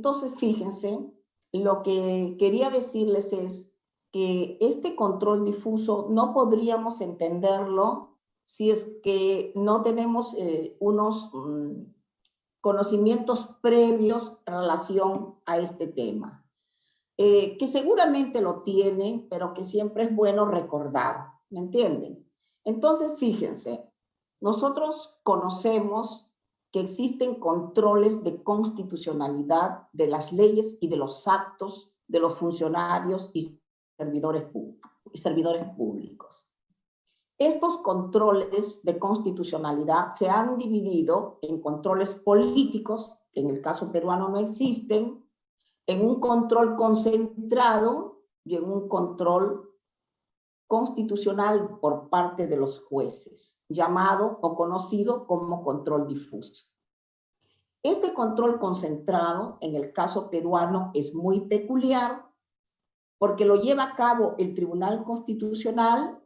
Entonces, fíjense, lo que quería decirles es que este control difuso no podríamos entenderlo si es que no tenemos unos conocimientos previos en relación a este tema, que seguramente lo tienen, pero que siempre es bueno recordar, ¿me entienden? Entonces, fíjense, nosotros conocemos que existen controles de constitucionalidad de las leyes y de los actos de los funcionarios y servidores públicos. Estos controles de constitucionalidad se han dividido en controles políticos, que en el caso peruano no existen, en un control concentrado y en un control constitucional por parte de los jueces, llamado o conocido como control difuso. Este control concentrado, en el caso peruano, es muy peculiar porque lo lleva a cabo el Tribunal Constitucional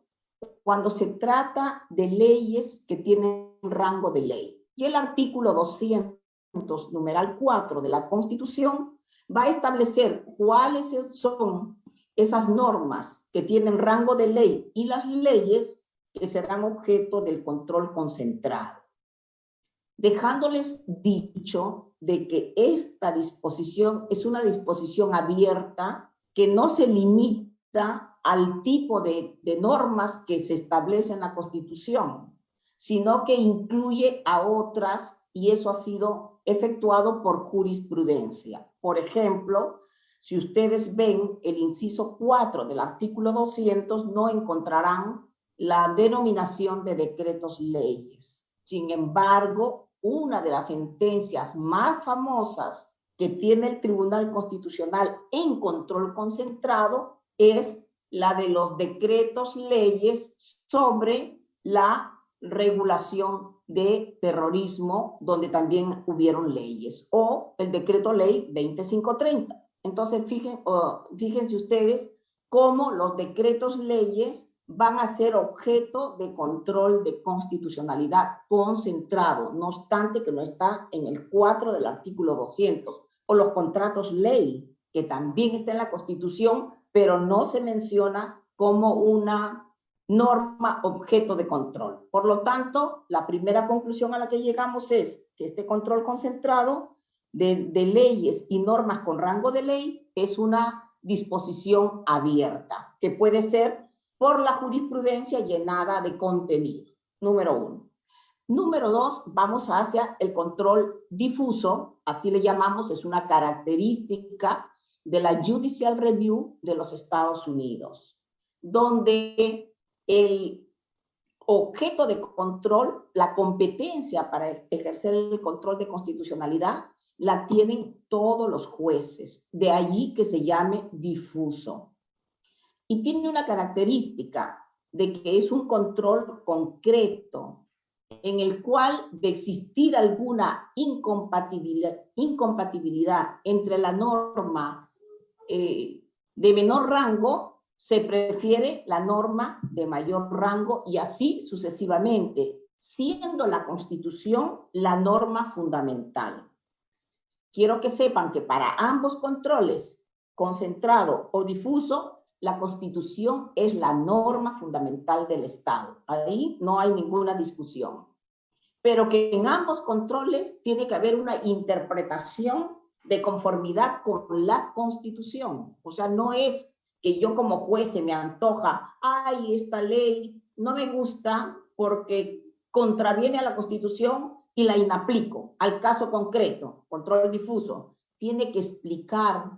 cuando se trata de leyes que tienen rango de ley. Y el artículo 200, numeral 4 de la Constitución va a establecer cuáles son esas normas que tienen rango de ley y las leyes que serán objeto del control concentrado. Dejándoles dicho de que esta disposición es una disposición abierta que no se limita al tipo de normas que se establece en la Constitución, sino que incluye a otras, y eso ha sido efectuado por jurisprudencia. Por ejemplo, si ustedes ven el inciso 4 del artículo 200, no encontrarán la denominación de decretos leyes. Sin embargo, una de las sentencias más famosas que tiene el Tribunal Constitucional en control concentrado es la de los decretos leyes sobre la regulación de terrorismo, donde también hubieron leyes, o el decreto ley 2530. Entonces, fíjense ustedes cómo los decretos leyes van a ser objeto de control de constitucionalidad concentrado, no obstante que no está en el 4 del artículo 200, o los contratos ley, que también está en la Constitución, pero no se menciona como una norma objeto de control. Por lo tanto, la primera conclusión a la que llegamos es que este control concentrado de leyes y normas con rango de ley es una disposición abierta, que puede ser por la jurisprudencia llenada de contenido. Número 1. Número 2, vamos hacia el control difuso, así le llamamos, es una característica de la Judicial Review de los Estados Unidos, donde el objeto de control, la competencia para ejercer el control de constitucionalidad, la tienen todos los jueces, de allí que se llame difuso. Y tiene una característica de que es un control concreto, en el cual de existir alguna incompatibilidad entre la norma de menor rango, se prefiere la norma de mayor rango y así sucesivamente, siendo la Constitución la norma fundamental. Quiero que sepan que para ambos controles, concentrado o difuso, la Constitución es la norma fundamental del Estado. Ahí no hay ninguna discusión. Pero que en ambos controles tiene que haber una interpretación de conformidad con la Constitución. O sea, no es que yo como juez se me antoja, ay, esta ley no me gusta porque contraviene a la Constitución y la inaplico al caso concreto, control difuso. Tiene que explicar,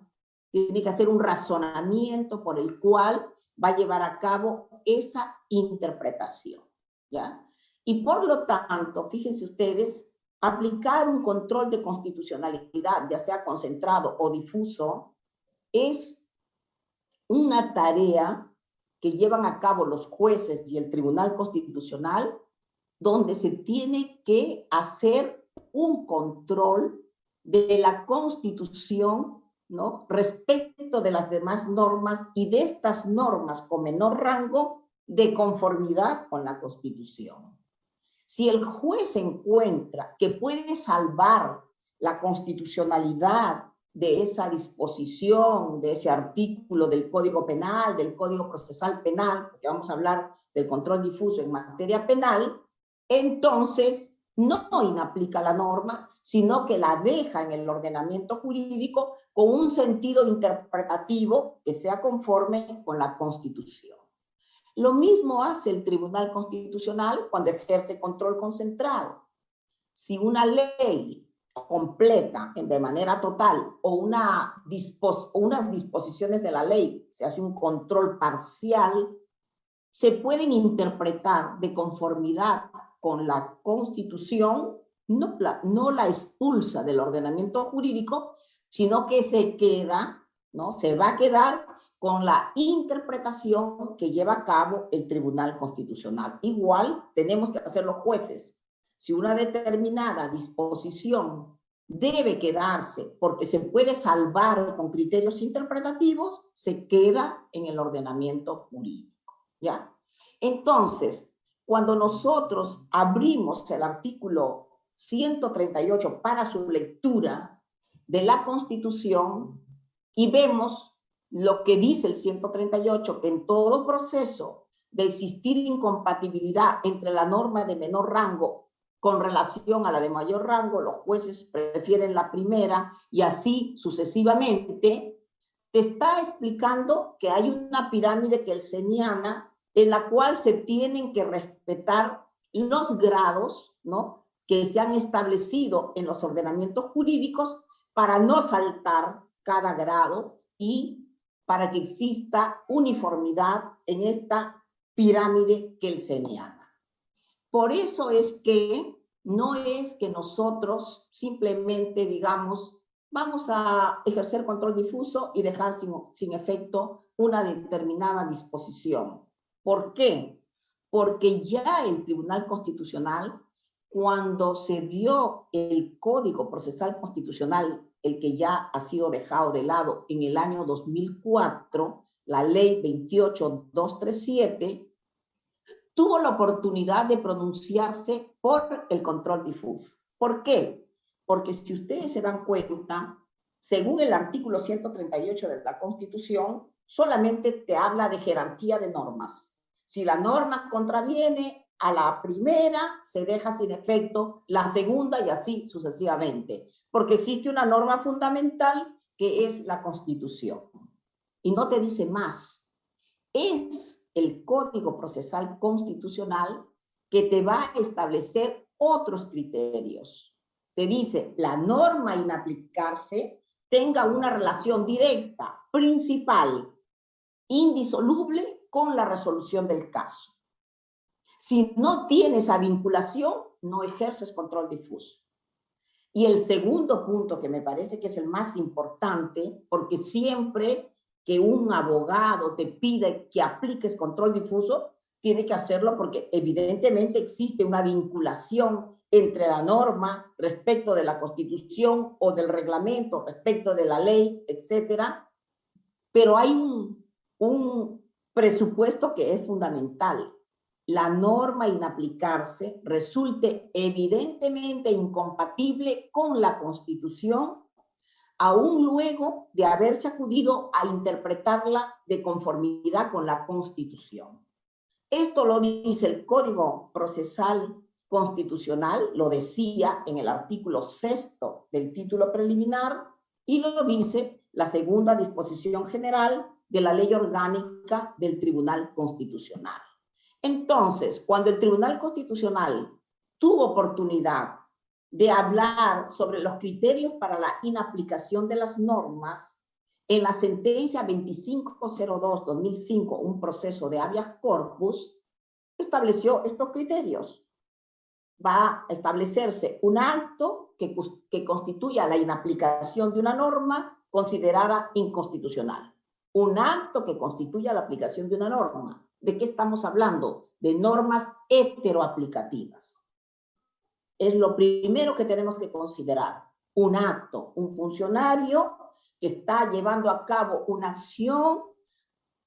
tiene que hacer un razonamiento por el cual va a llevar a cabo esa interpretación, ¿ya? Y por lo tanto, fíjense ustedes, aplicar un control de constitucionalidad, ya sea concentrado o difuso, es una tarea que llevan a cabo los jueces y el Tribunal Constitucional, donde se tiene que hacer un control de la Constitución, ¿no?, respecto de las demás normas y de estas normas con menor rango de conformidad con la Constitución. Si el juez encuentra que puede salvar la constitucionalidad de esa disposición, de ese artículo del Código Penal, del Código Procesal Penal, porque vamos a hablar del control difuso en materia penal, entonces no inaplica la norma, sino que la deja en el ordenamiento jurídico con un sentido interpretativo que sea conforme con la Constitución. Lo mismo hace el Tribunal Constitucional cuando ejerce control concentrado. Si una ley completa de manera total o unas disposiciones de la ley se hace un control parcial, se pueden interpretar de conformidad con la Constitución, no la expulsa del ordenamiento jurídico, sino que se queda, ¿no? Se va a quedar con la interpretación que lleva a cabo el Tribunal Constitucional. Igual tenemos que hacer los jueces. Si una determinada disposición debe quedarse porque se puede salvar con criterios interpretativos, se queda en el ordenamiento jurídico, ¿ya? Entonces, cuando nosotros abrimos el artículo 138 para su lectura de la Constitución y vemos lo que dice el 138, que en todo proceso de existir incompatibilidad entre la norma de menor rango con relación a la de mayor rango, los jueces prefieren la primera y así sucesivamente, te está explicando que hay una pirámide kelseniana en la cual se tienen que respetar los grados, ¿no?, que se han establecido en los ordenamientos jurídicos para no saltar cada grado y para que exista uniformidad en esta pirámide kelseniana. Por eso es que no es que nosotros simplemente digamos, vamos a ejercer control difuso y dejar sin efecto una determinada disposición. ¿Por qué? Porque ya el Tribunal Constitucional, cuando se dio el Código Procesal Constitucional, el que ya ha sido dejado de lado en el año 2004, la Ley 28237, tuvo la oportunidad de pronunciarse por el control difuso. ¿Por qué? Porque si ustedes se dan cuenta, según el artículo 138 de la Constitución, solamente te habla de jerarquía de normas. Si la norma contraviene a la primera, se deja sin efecto la segunda y así sucesivamente, porque existe una norma fundamental que es la Constitución. Y no te dice más. Es el Código Procesal Constitucional que te va a establecer otros criterios. Te dice, la norma a inaplicarse tenga una relación directa, principal, indisoluble con la resolución del caso. Si no tienes esa vinculación, no ejerces control difuso. Y el segundo punto, que me parece que es el más importante, porque siempre que un abogado te pide que apliques control difuso, tiene que hacerlo porque evidentemente existe una vinculación entre la norma respecto de la Constitución o del reglamento respecto de la ley, etcétera. Pero hay un presupuesto que es fundamental. La norma a inaplicarse resulte evidentemente incompatible con la Constitución, aún luego de haberse acudido a interpretarla de conformidad con la Constitución. Esto lo dice el Código Procesal Constitucional, lo decía en el artículo 6 del título preliminar, y lo dice la segunda disposición general de la Ley Orgánica del Tribunal Constitucional. Entonces, cuando el Tribunal Constitucional tuvo oportunidad de hablar sobre los criterios para la inaplicación de las normas, en la sentencia 2502-2005, un proceso de habeas corpus, estableció estos criterios. Va a establecerse un acto que constituya la inaplicación de una norma considerada inconstitucional. Un acto que constituya la aplicación de una norma. ¿De qué estamos hablando? De normas heteroaplicativas. Es lo primero que tenemos que considerar. Un acto, un funcionario que está llevando a cabo una acción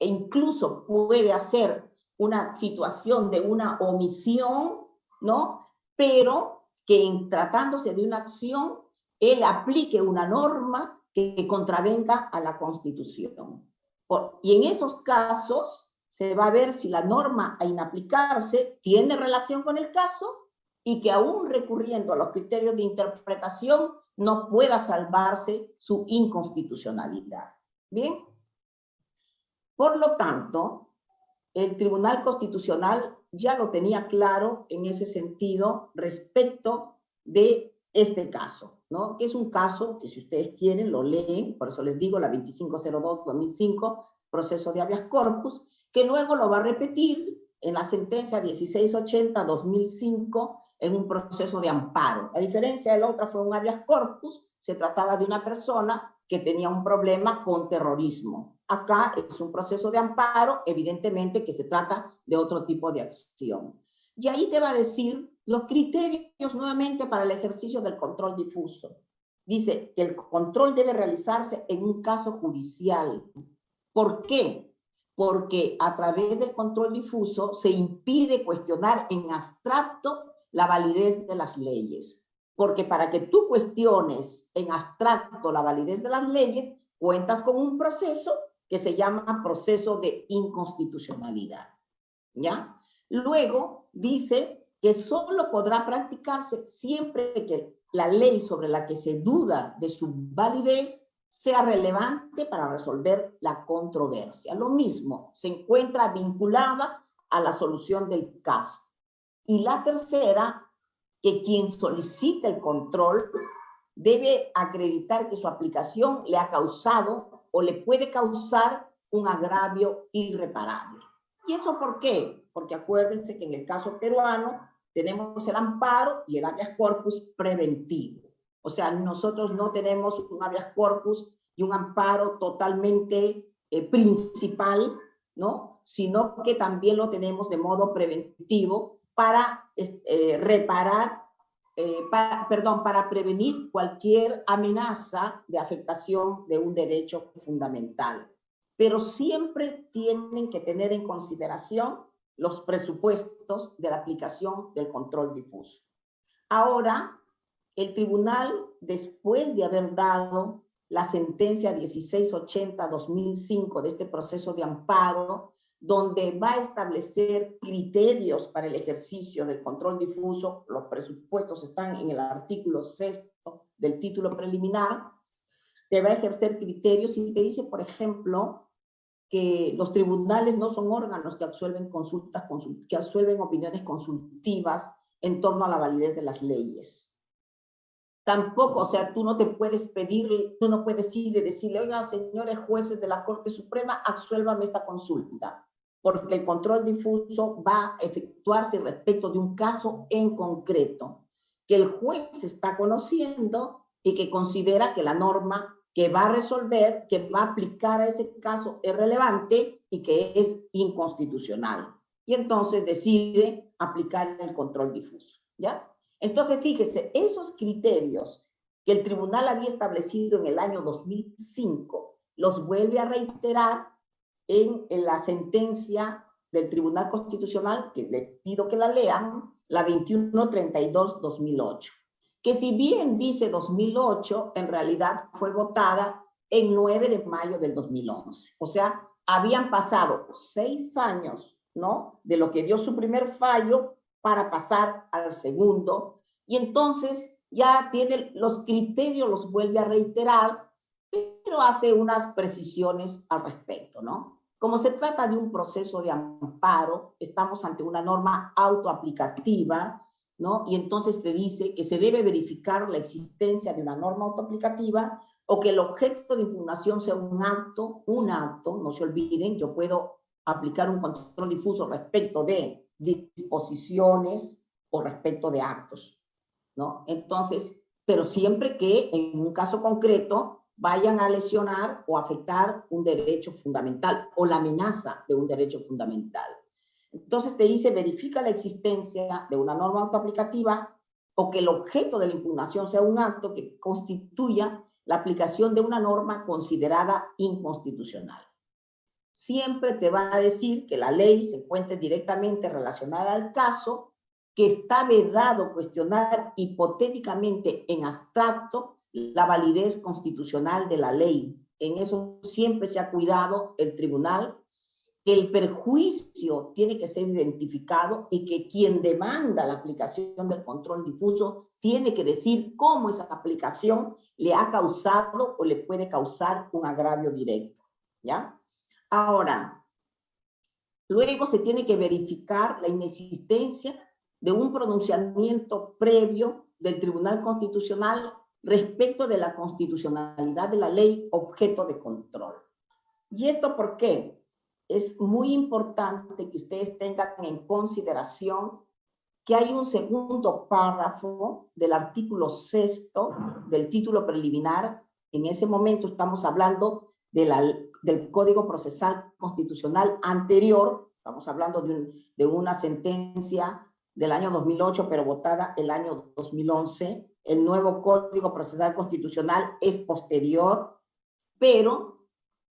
e incluso puede hacer una situación de una omisión, ¿no? Pero que tratándose de una acción, él aplique una norma que contravenga a la Constitución. Y en esos casos se va a ver si la norma a inaplicarse tiene relación con el caso y que aún recurriendo a los criterios de interpretación no pueda salvarse su inconstitucionalidad. Bien. Por lo tanto, el Tribunal Constitucional ya lo tenía claro en ese sentido respecto de este caso, ¿no? Que es un caso que si ustedes quieren lo leen, por eso les digo la 2502-2005, proceso de habeas corpus, que luego lo va a repetir en la sentencia 1680-2005 en un proceso de amparo. A diferencia de la otra fue un habeas corpus, se trataba de una persona que tenía un problema con terrorismo. Acá es un proceso de amparo, evidentemente que se trata de otro tipo de acción. Y ahí te va a decir los criterios nuevamente para el ejercicio del control difuso. Dice que el control debe realizarse en un caso judicial. ¿Por qué? Porque a través del control difuso se impide cuestionar en abstracto la validez de las leyes. Porque para que tú cuestiones en abstracto la validez de las leyes, cuentas con un proceso que se llama proceso de inconstitucionalidad. ¿Ya? Luego dice que solo podrá practicarse siempre que la ley sobre la que se duda de su validez sea relevante para resolver la controversia. Lo mismo, se encuentra vinculada a la solución del caso. Y la tercera, que quien solicita el control debe acreditar que su aplicación le ha causado o le puede causar un agravio irreparable. ¿Y eso por qué? Porque acuérdense que en el caso peruano tenemos el amparo y el habeas corpus preventivo. O sea, nosotros no tenemos un habeas corpus y un amparo totalmente principal, ¿no? Sino que también lo tenemos de modo preventivo para para prevenir cualquier amenaza de afectación de un derecho fundamental. Pero siempre tienen que tener en consideración los presupuestos de la aplicación del control difuso. Ahora, el tribunal, después de haber dado la sentencia 1680-2005 de este proceso de amparo, donde va a establecer criterios para el ejercicio del control difuso, los presupuestos están en el artículo 6 del título preliminar, te va a ejercer criterios y te dice, por ejemplo, que los tribunales no son órganos que absuelven consultas, que absuelven opiniones consultivas en torno a la validez de las leyes. Tampoco, o sea, tú no puedes ir y decirle, oiga, señores jueces de la Corte Suprema, absuélvame esta consulta, porque el control difuso va a efectuarse respecto de un caso en concreto, que el juez está conociendo y que considera que la norma que va a resolver, que va a aplicar a ese caso es relevante y que es inconstitucional. Y entonces decide aplicar el control difuso, ¿ya? Entonces, fíjese, esos criterios que el tribunal había establecido en el año 2005, los vuelve a reiterar en la sentencia del Tribunal Constitucional, que le pido que la lean, la 2132-2008, que si bien dice 2008, en realidad fue votada en 9 de mayo del 2011. O sea, habían pasado 6 años, ¿no?, de lo que dio su primer fallo para pasar al segundo, y entonces ya tiene los criterios, los vuelve a reiterar, pero hace unas precisiones al respecto, ¿no? Como se trata de un proceso de amparo, estamos ante una norma autoaplicativa, ¿no? Y entonces te dice que se debe verificar la existencia de una norma autoaplicativa o que el objeto de impugnación sea un acto, no se olviden, yo puedo aplicar un control difuso respecto de disposiciones o respecto de actos, ¿no? Entonces, pero siempre que en un caso concreto vayan a lesionar o afectar un derecho fundamental o la amenaza de un derecho fundamental. Entonces te dice, verifica la existencia de una norma autoaplicativa o que el objeto de la impugnación sea un acto que constituya la aplicación de una norma considerada inconstitucional. Siempre te va a decir que la ley se encuentre directamente relacionada al caso, que está vedado cuestionar hipotéticamente en abstracto la validez constitucional de la ley. En eso siempre se ha cuidado el tribunal, que el perjuicio tiene que ser identificado y que quien demanda la aplicación del control difuso tiene que decir cómo esa aplicación le ha causado o le puede causar un agravio directo, ¿ya? Ahora, luego se tiene que verificar la inexistencia de un pronunciamiento previo del Tribunal Constitucional respecto de la constitucionalidad de la ley objeto de control. ¿Y esto por qué? Es muy importante que ustedes tengan en consideración que hay un segundo párrafo del artículo 6 del título preliminar. En ese momento estamos hablando del Código Procesal Constitucional anterior, estamos hablando de una sentencia del año 2008, pero votada el año 2011. El nuevo Código Procesal Constitucional es posterior, pero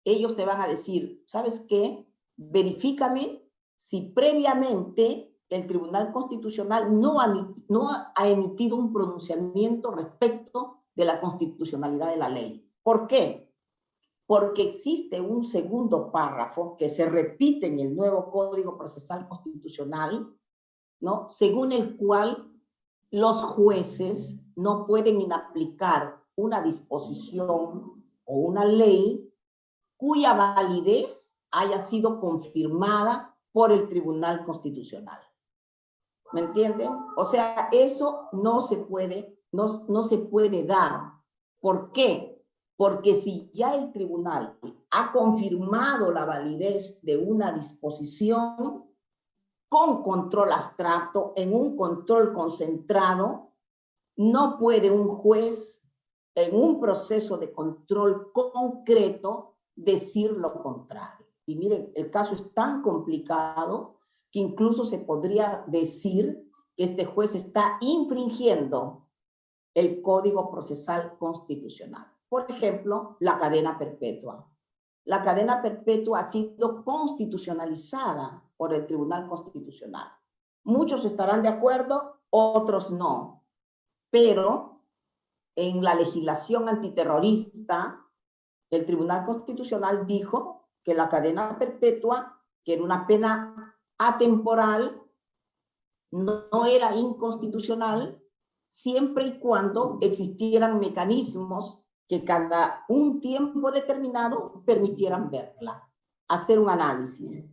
ellos te van a decir, ¿sabes qué? Verifícame si previamente el Tribunal Constitucional no ha emitido un pronunciamiento respecto de la constitucionalidad de la ley. ¿Por qué? Porque existe un segundo párrafo que se repite en el nuevo Código Procesal Constitucional, ¿no? Según el cual los jueces no pueden inaplicar una disposición o una ley cuya validez haya sido confirmada por el Tribunal Constitucional. ¿Me entienden? O sea, eso no se puede dar. ¿Por qué? Porque si ya el tribunal ha confirmado la validez de una disposición con control abstracto, en un control concentrado, no puede un juez en un proceso de control concreto decir lo contrario. Y miren, el caso es tan complicado que incluso se podría decir que este juez está infringiendo el Código Procesal Constitucional. Por ejemplo, la cadena perpetua. La cadena perpetua ha sido constitucionalizada por el Tribunal Constitucional. Muchos estarán de acuerdo, otros no. Pero en la legislación antiterrorista, el Tribunal Constitucional dijo que la cadena perpetua, que era una pena atemporal, no era inconstitucional siempre y cuando existieran mecanismos que cada un tiempo determinado permitieran verla, hacer un análisis.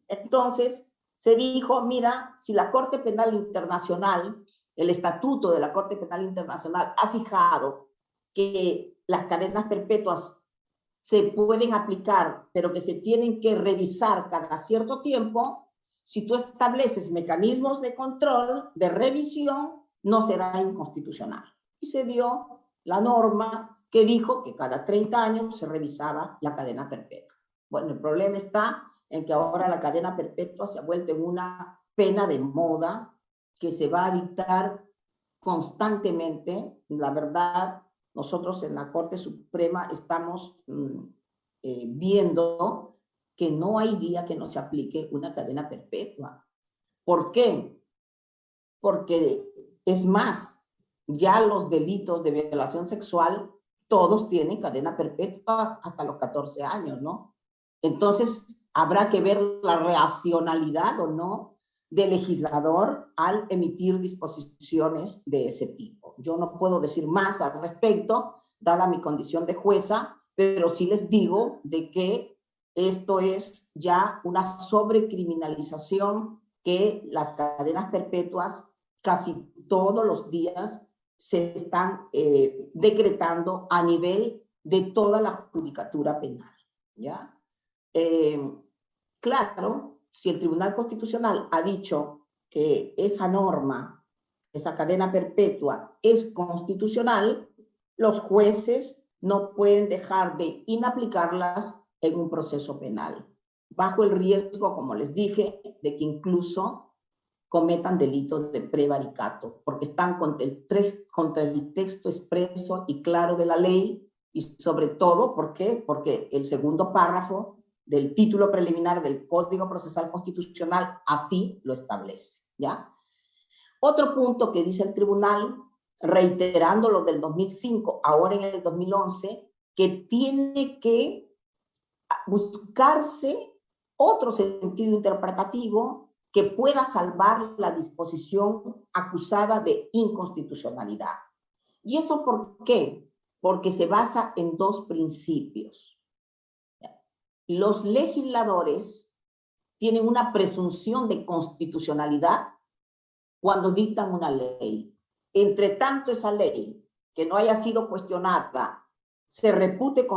Entonces, se dijo, mira, si la Corte Penal Internacional, el Estatuto de la Corte Penal Internacional ha fijado que las cadenas perpetuas se pueden aplicar, pero que se tienen que revisar cada cierto tiempo, si tú estableces mecanismos de control, de revisión, no será inconstitucional. Y se dio la norma que dijo que cada 30 años se revisaba la cadena perpetua. Bueno, el problema está en que ahora la cadena perpetua se ha vuelto en una pena de moda que se va a dictar constantemente. La verdad, nosotros en la Corte Suprema estamos viendo que no hay día que no se aplique una cadena perpetua. ¿Por qué? Porque es más, ya los delitos de violación sexual todos tienen cadena perpetua hasta los 14 años, ¿no? Entonces, habrá que ver la racionalidad o no del legislador al emitir disposiciones de ese tipo. Yo no puedo decir más al respecto, dada mi condición de jueza, pero sí les digo de que esto es ya una sobrecriminalización, que las cadenas perpetuas casi todos los días se están decretando a nivel de toda la judicatura penal, ¿ya? Claro, si el Tribunal Constitucional ha dicho que esa norma, esa cadena perpetua es constitucional, los jueces no pueden dejar de inaplicarlas en un proceso penal, bajo el riesgo, como les dije, de que incluso cometan delitos de prevaricato, porque están contra el texto expreso y claro de la ley, y sobre todo, ¿por qué? Porque el segundo párrafo del título preliminar del Código Procesal Constitucional así lo establece, ¿ya? Otro punto que dice el tribunal reiterando lo del 2005, ahora en el 2011, que tiene que buscarse otro sentido interpretativo que pueda salvar la disposición acusada de inconstitucionalidad. ¿Y eso por qué? Porque se basa en dos principios. Los legisladores tienen una presunción de constitucionalidad cuando dictan una ley. Entre tanto, esa ley, que no haya sido cuestionada, se reputa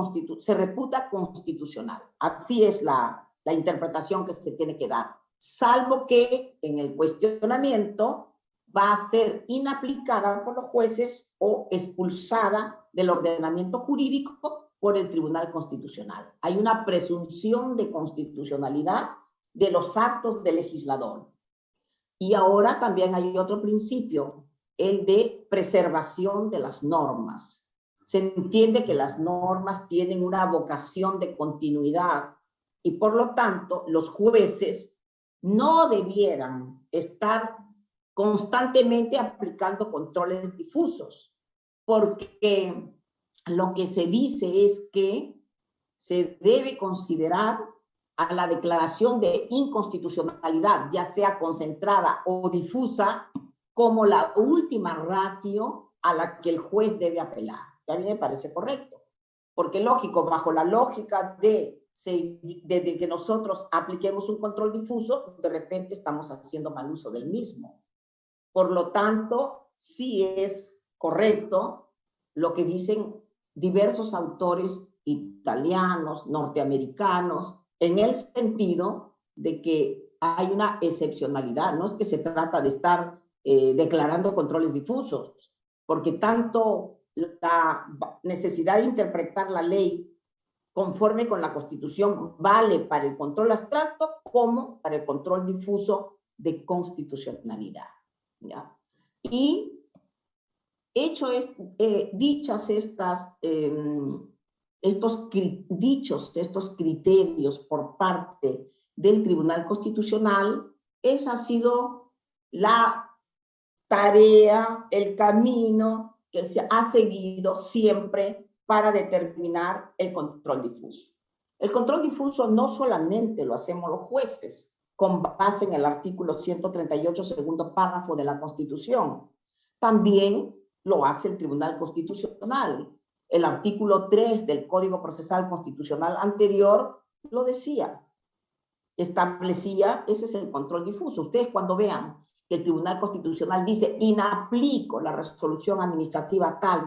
constitucional. Así es la interpretación que se tiene que dar, salvo que en el cuestionamiento va a ser inaplicada por los jueces o expulsada del ordenamiento jurídico por el Tribunal Constitucional. Hay una presunción de constitucionalidad de los actos del legislador. Y ahora también hay otro principio, el de preservación de las normas. Se entiende que las normas tienen una vocación de continuidad y por lo tanto los jueces no debieran estar constantemente aplicando controles difusos, porque lo que se dice es que se debe considerar a la declaración de inconstitucionalidad, ya sea concentrada o difusa, como la última ratio a la que el juez debe apelar. A mí me parece correcto, porque lógico, bajo la lógica de que nosotros apliquemos un control difuso, de repente estamos haciendo mal uso del mismo. Por lo tanto, sí es correcto lo que dicen diversos autores italianos, norteamericanos, en el sentido de que hay una excepcionalidad. No es que se trata de estar declarando controles difusos, porque tanto la necesidad de interpretar la ley conforme con la Constitución vale para el control abstracto como para el control difuso de constitucionalidad, ¿ya? Y dichas estos criterios por parte del Tribunal Constitucional, esa ha sido la tarea, el camino que se ha seguido siempre para determinar el control difuso. El control difuso no solamente lo hacemos los jueces, con base en el artículo 138, segundo párrafo de la Constitución. También lo hace el Tribunal Constitucional. El artículo 3 del Código Procesal Constitucional anterior lo decía, establecía, ese es el control difuso. Ustedes cuando vean que el Tribunal Constitucional dice inaplico la resolución administrativa tal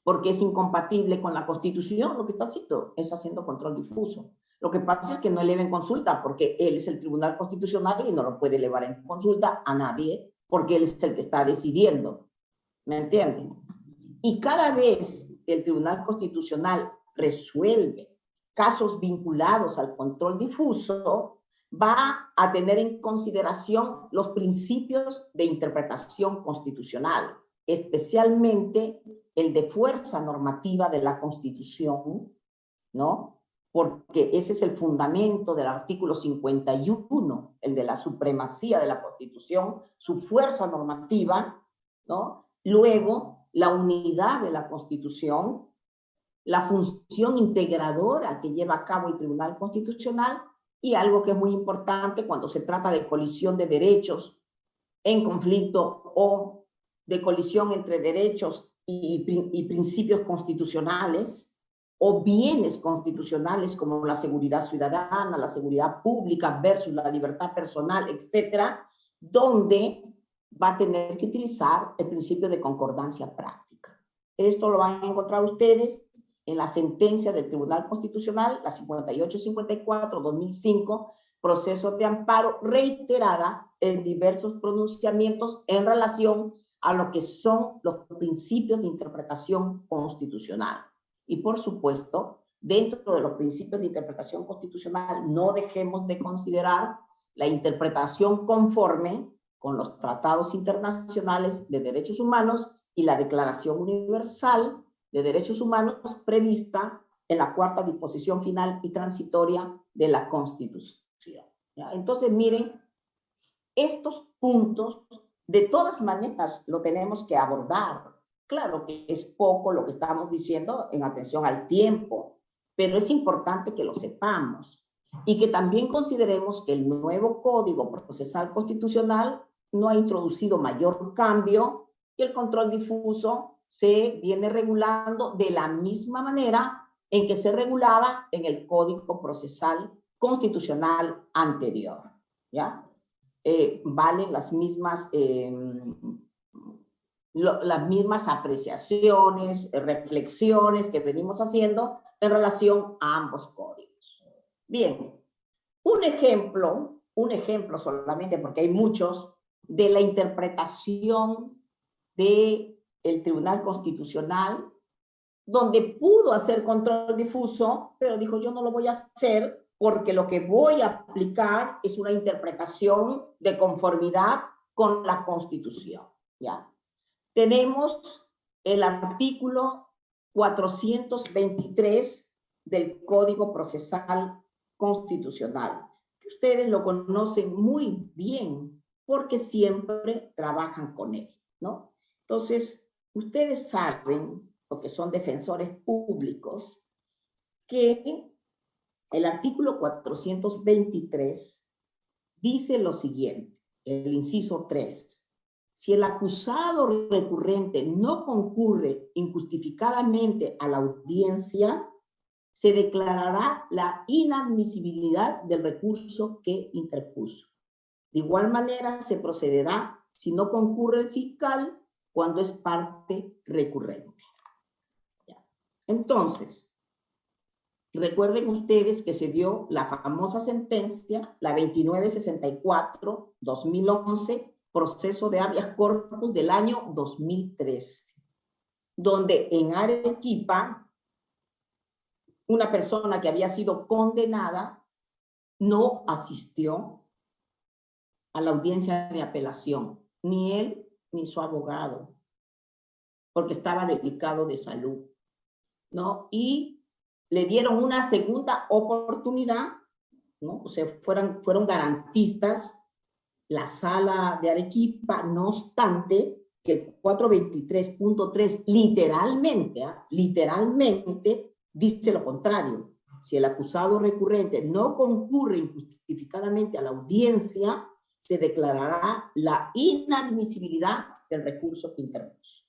porque es incompatible con la Constitución, lo que está haciendo es haciendo control difuso. Lo que pasa es que no eleven consulta porque él es el Tribunal Constitucional y no lo puede elevar en consulta a nadie porque él es el que está decidiendo. ¿Me entienden? Y cada vez que el Tribunal Constitucional resuelve casos vinculados al control difuso, va a tener en consideración los principios de interpretación constitucional, especialmente el de fuerza normativa de la Constitución, ¿no? Porque ese es el fundamento del artículo 51, el de la supremacía de la Constitución, su fuerza normativa, ¿no? Luego, la unidad de la Constitución, la función integradora que lleva a cabo el Tribunal Constitucional y algo que es muy importante cuando se trata de colisión de derechos en conflicto o de colisión entre derechos y principios constitucionales o bienes constitucionales como la seguridad ciudadana, la seguridad pública versus la libertad personal, etcétera, donde va a tener que utilizar el principio de concordancia práctica. Esto lo van a encontrar ustedes en la sentencia del Tribunal Constitucional, la 5854-2005, proceso de amparo reiterada en diversos pronunciamientos en relación a lo que son los principios de interpretación constitucional. Y por supuesto, dentro de los principios de interpretación constitucional, no dejemos de considerar la interpretación conforme con los tratados internacionales de derechos humanos y la Declaración Universal de Derechos Humanos prevista en la cuarta disposición final y transitoria de la Constitución. ¿Ya? Entonces, miren, estos puntos de todas maneras lo tenemos que abordar Claro que es poco lo que estamos diciendo en atención al tiempo, pero es importante que lo sepamos y que también consideremos que el nuevo Código Procesal Constitucional no ha introducido mayor cambio y el control difuso se viene regulando de la misma manera en que se regulaba en el Código Procesal Constitucional anterior, ¿ya? Valen las mismas apreciaciones, reflexiones que venimos haciendo en relación a ambos códigos. Bien, un ejemplo solamente, porque hay muchos, de la interpretación del Tribunal Constitucional, donde pudo hacer control difuso, pero dijo, yo no lo voy a hacer porque lo que voy a aplicar es una interpretación de conformidad con la Constitución, ¿ya? Tenemos el artículo 423 del Código Procesal Constitucional, que ustedes lo conocen muy bien porque siempre trabajan con él, ¿no? Entonces, ustedes saben, porque son defensores públicos, que el artículo 423 dice lo siguiente, el inciso 3. Si el acusado recurrente no concurre injustificadamente a la audiencia, se declarará la inadmisibilidad del recurso que interpuso. De igual manera, se procederá si no concurre el fiscal cuando es parte recurrente. Entonces, recuerden ustedes que se dio la famosa sentencia, la 2964-2011, proceso de habeas corpus del año 2013, donde en Arequipa, una persona que había sido condenada no asistió a la audiencia de apelación, ni él ni su abogado, porque estaba delicado de salud, ¿no? Y le dieron una segunda oportunidad, ¿no? O sea, fueron garantistas la sala de Arequipa, no obstante que el 423.3 literalmente dice lo contrario. Si el acusado recurrente no concurre injustificadamente a la audiencia, se declarará la inadmisibilidad del recurso que interpuso.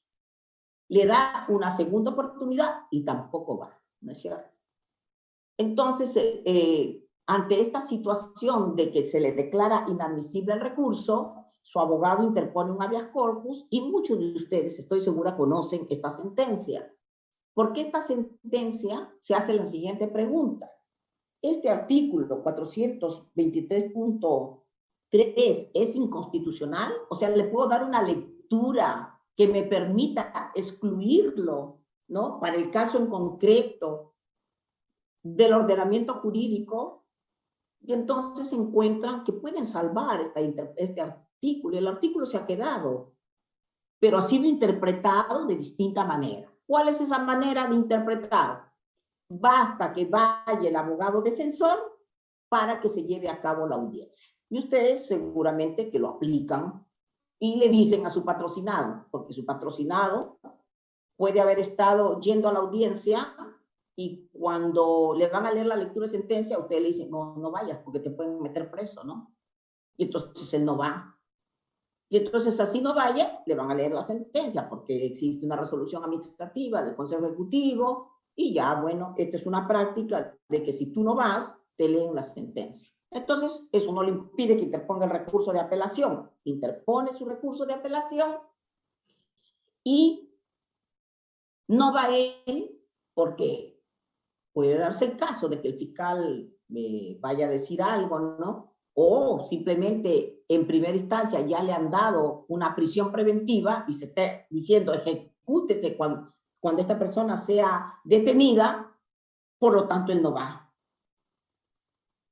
Le da una segunda oportunidad y tampoco va, ¿no es cierto? Entonces, ante esta situación de que se le declara inadmisible el recurso, su abogado interpone un habeas corpus y muchos de ustedes, estoy segura, conocen esta sentencia. ¿Por qué esta sentencia? Se hace la siguiente pregunta. ¿Este artículo 423.3 es inconstitucional? O sea, ¿le puedo dar una lectura que me permita excluirlo, ¿no? Para el caso en concreto del ordenamiento jurídico, y entonces se encuentran que pueden salvar este artículo, y el artículo se ha quedado, pero ha sido interpretado de distinta manera. ¿Cuál es esa manera de interpretar? Basta que vaya el abogado defensor para que se lleve a cabo la audiencia. Y ustedes seguramente que lo aplican y le dicen a su patrocinado, porque su patrocinado puede haber estado yendo a la audiencia y cuando le van a leer la lectura de sentencia, usted le dice, no, no vayas porque te pueden meter preso, ¿no? Y entonces él no va. Y entonces así no vaya, le van a leer la sentencia porque existe una resolución administrativa del Consejo Ejecutivo y ya, bueno, esta es una práctica de que si tú no vas, te leen la sentencia. Entonces, eso no le impide que interponga el recurso de apelación. Interpone su recurso de apelación y no va él porque puede darse el caso de que el fiscal vaya a decir algo, ¿no? O simplemente en primera instancia ya le han dado una prisión preventiva y se está diciendo ejecútese cuando esta persona sea detenida, por lo tanto él no va.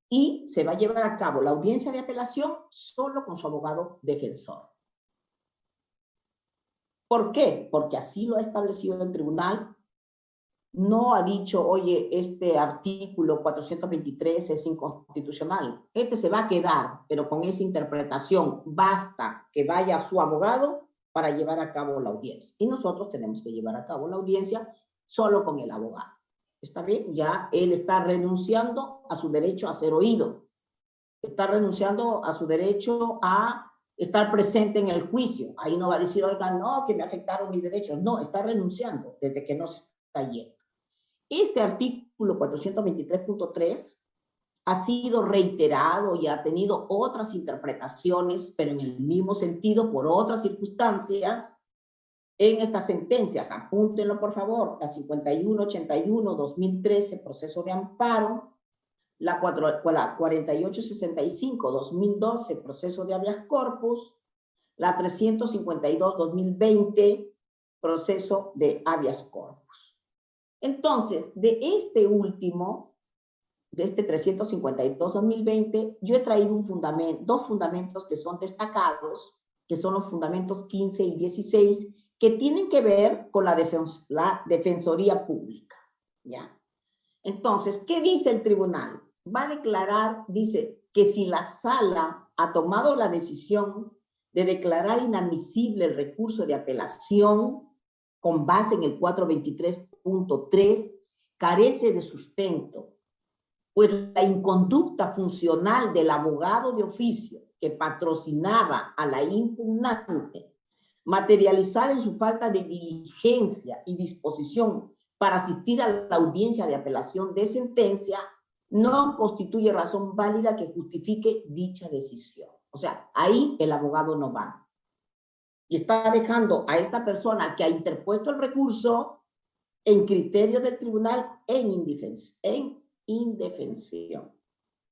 Y se va a llevar a cabo la audiencia de apelación solo con su abogado defensor. ¿Por qué? Porque así lo ha establecido el tribunal. No ha dicho, oye, este artículo 423 es inconstitucional. Este se va a quedar, pero con esa interpretación basta que vaya su abogado para llevar a cabo la audiencia. Y nosotros tenemos que llevar a cabo la audiencia solo con el abogado. ¿Está bien? Ya él está renunciando a su derecho a ser oído. Está renunciando a su derecho a estar presente en el juicio. Ahí no va a decir, oiga, no, que me afectaron mis derechos. No, está renunciando desde que no se está yendo. Este artículo 423.3 ha sido reiterado y ha tenido otras interpretaciones, pero en el mismo sentido, por otras circunstancias, en estas sentencias. Apúntenlo, por favor, la 5181-2013, proceso de amparo, la 4865-2012, proceso de habeas corpus, la 352-2020, proceso de habeas corpus. Entonces, de este último, de este 352-2020, yo he traído dos fundamentos que son destacados, que son los fundamentos 15 y 16, que tienen que ver con la Defensoría Pública, ¿ya? Entonces, ¿qué dice el tribunal? Va a declarar, dice, que si la sala ha tomado la decisión de declarar inadmisible el recurso de apelación con base en el 423.3, carece de sustento, pues la inconducta funcional del abogado de oficio que patrocinaba a la impugnante, materializada en su falta de diligencia y disposición para asistir a la audiencia de apelación de sentencia, no constituye razón válida que justifique dicha decisión. O sea, ahí el abogado no va. Y está dejando a esta persona que ha interpuesto el recurso en criterio del tribunal en indefensión.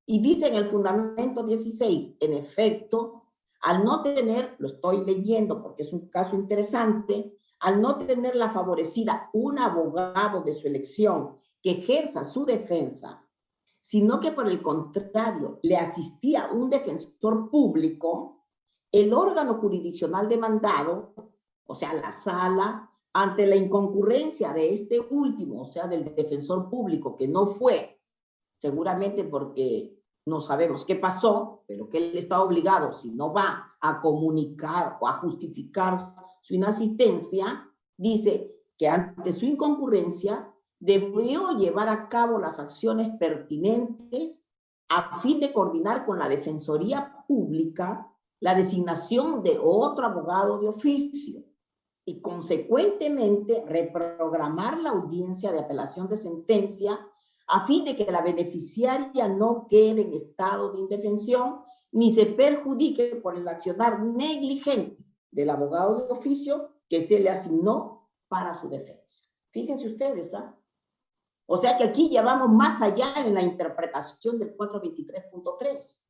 Y dice en el fundamento 16, en efecto, al no tener, lo estoy leyendo porque es un caso interesante, al no tener la favorecida un abogado de su elección que ejerza su defensa, sino que por el contrario le asistía un defensor público, el órgano jurisdiccional demandado, o sea, la sala, ante la inconcurrencia de este último, o sea, del defensor público que no fue, seguramente porque no sabemos qué pasó, pero que él está obligado, si no va a comunicar o a justificar su inasistencia, dice que ante su inconcurrencia debió llevar a cabo las acciones pertinentes a fin de coordinar con la Defensoría Pública la designación de otro abogado de oficio y consecuentemente reprogramar la audiencia de apelación de sentencia a fin de que la beneficiaria no quede en estado de indefensión ni se perjudique por el accionar negligente del abogado de oficio que se le asignó para su defensa. Fíjense ustedes, ¿ah? O sea que aquí ya vamos más allá en la interpretación del 423.3.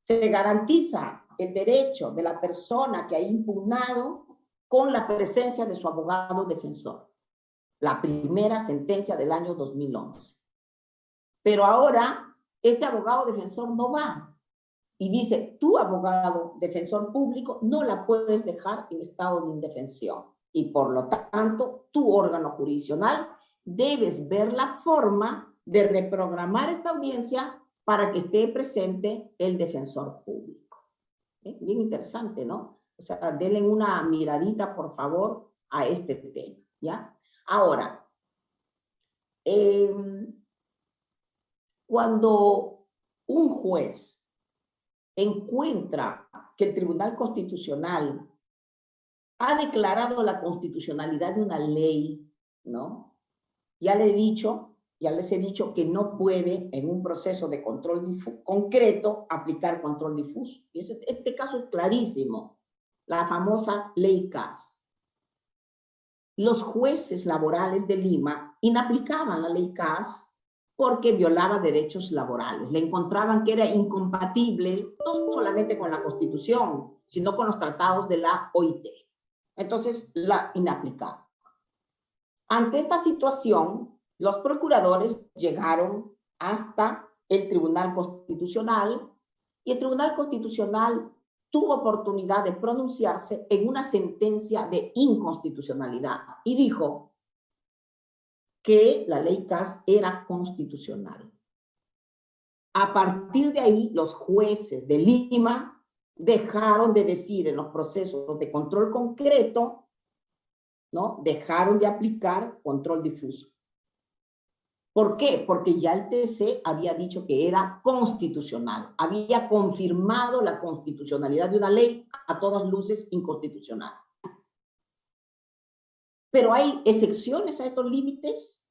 Se garantiza el derecho de la persona que ha impugnado con la presencia de su abogado defensor. La primera sentencia del año 2011. Pero ahora, este abogado defensor no va y dice, tu abogado defensor público no la puedes dejar en estado de indefensión y por lo tanto, tu órgano jurisdiccional debes ver la forma de reprogramar esta audiencia para que esté presente el defensor público. Bien interesante, ¿no? O sea, denle una miradita, por favor, a este tema, ¿ya? Ahora, cuando un juez encuentra que el Tribunal Constitucional ha declarado la constitucionalidad de una ley, ¿no? Ya les he dicho que no puede en un proceso de control concreto aplicar control difuso. Y este caso es clarísimo, la famosa ley CAS. Los jueces laborales de Lima inaplicaban la ley CAS porque violaba derechos laborales. Le encontraban que era incompatible no solamente con la Constitución, sino con los tratados de la OIT. Entonces, la inaplicaban. Ante esta situación, los procuradores llegaron hasta el Tribunal Constitucional y el Tribunal Constitucional tuvo oportunidad de pronunciarse en una sentencia de inconstitucionalidad y dijo que la ley CAS era constitucional. A partir de ahí, los jueces de Lima dejaron de decir en los procesos de control concreto, ¿no? Dejaron de aplicar control difuso. ¿Por qué? Porque ya el TC había dicho que era constitucional, había confirmado la constitucionalidad de una ley a todas luces inconstitucional. Pero hay excepciones a estos límites.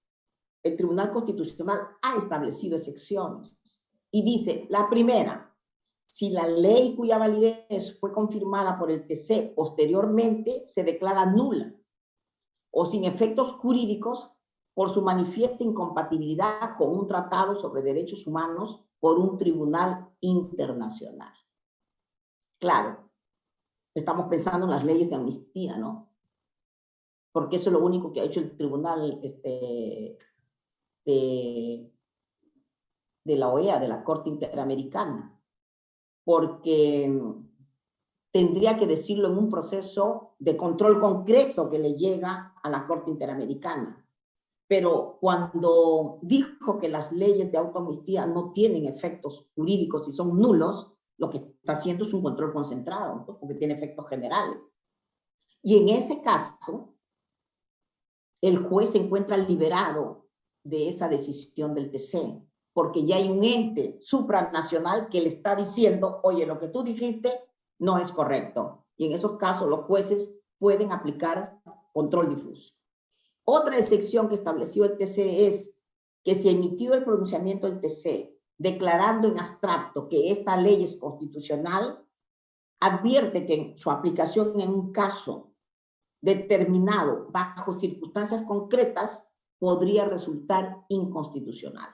El Tribunal Constitucional ha establecido excepciones y dice, la primera, si la ley cuya validez fue confirmada por el TC posteriormente se declara nula o sin efectos jurídicos por su manifiesta incompatibilidad con un tratado sobre derechos humanos por un tribunal internacional. Claro, estamos pensando en las leyes de amnistía, ¿no? Porque eso es lo único que ha hecho el tribunal de la OEA, de la Corte Interamericana, porque tendría que decirlo en un proceso de control concreto que le llega a la Corte Interamericana. Pero cuando dijo que las leyes de autoamnistía no tienen efectos jurídicos y son nulos, lo que está haciendo es un control concentrado, ¿no? Porque tiene efectos generales. Y en ese caso, el juez se encuentra liberado de esa decisión del TC, porque ya hay un ente supranacional que le está diciendo, oye, lo que tú dijiste no es correcto. Y en esos casos los jueces pueden aplicar control difuso. Otra excepción que estableció el TC es que si emitió el pronunciamiento del TC declarando en abstracto que esta ley es constitucional, advierte que en su aplicación en un caso determinado bajo circunstancias concretas podría resultar inconstitucional.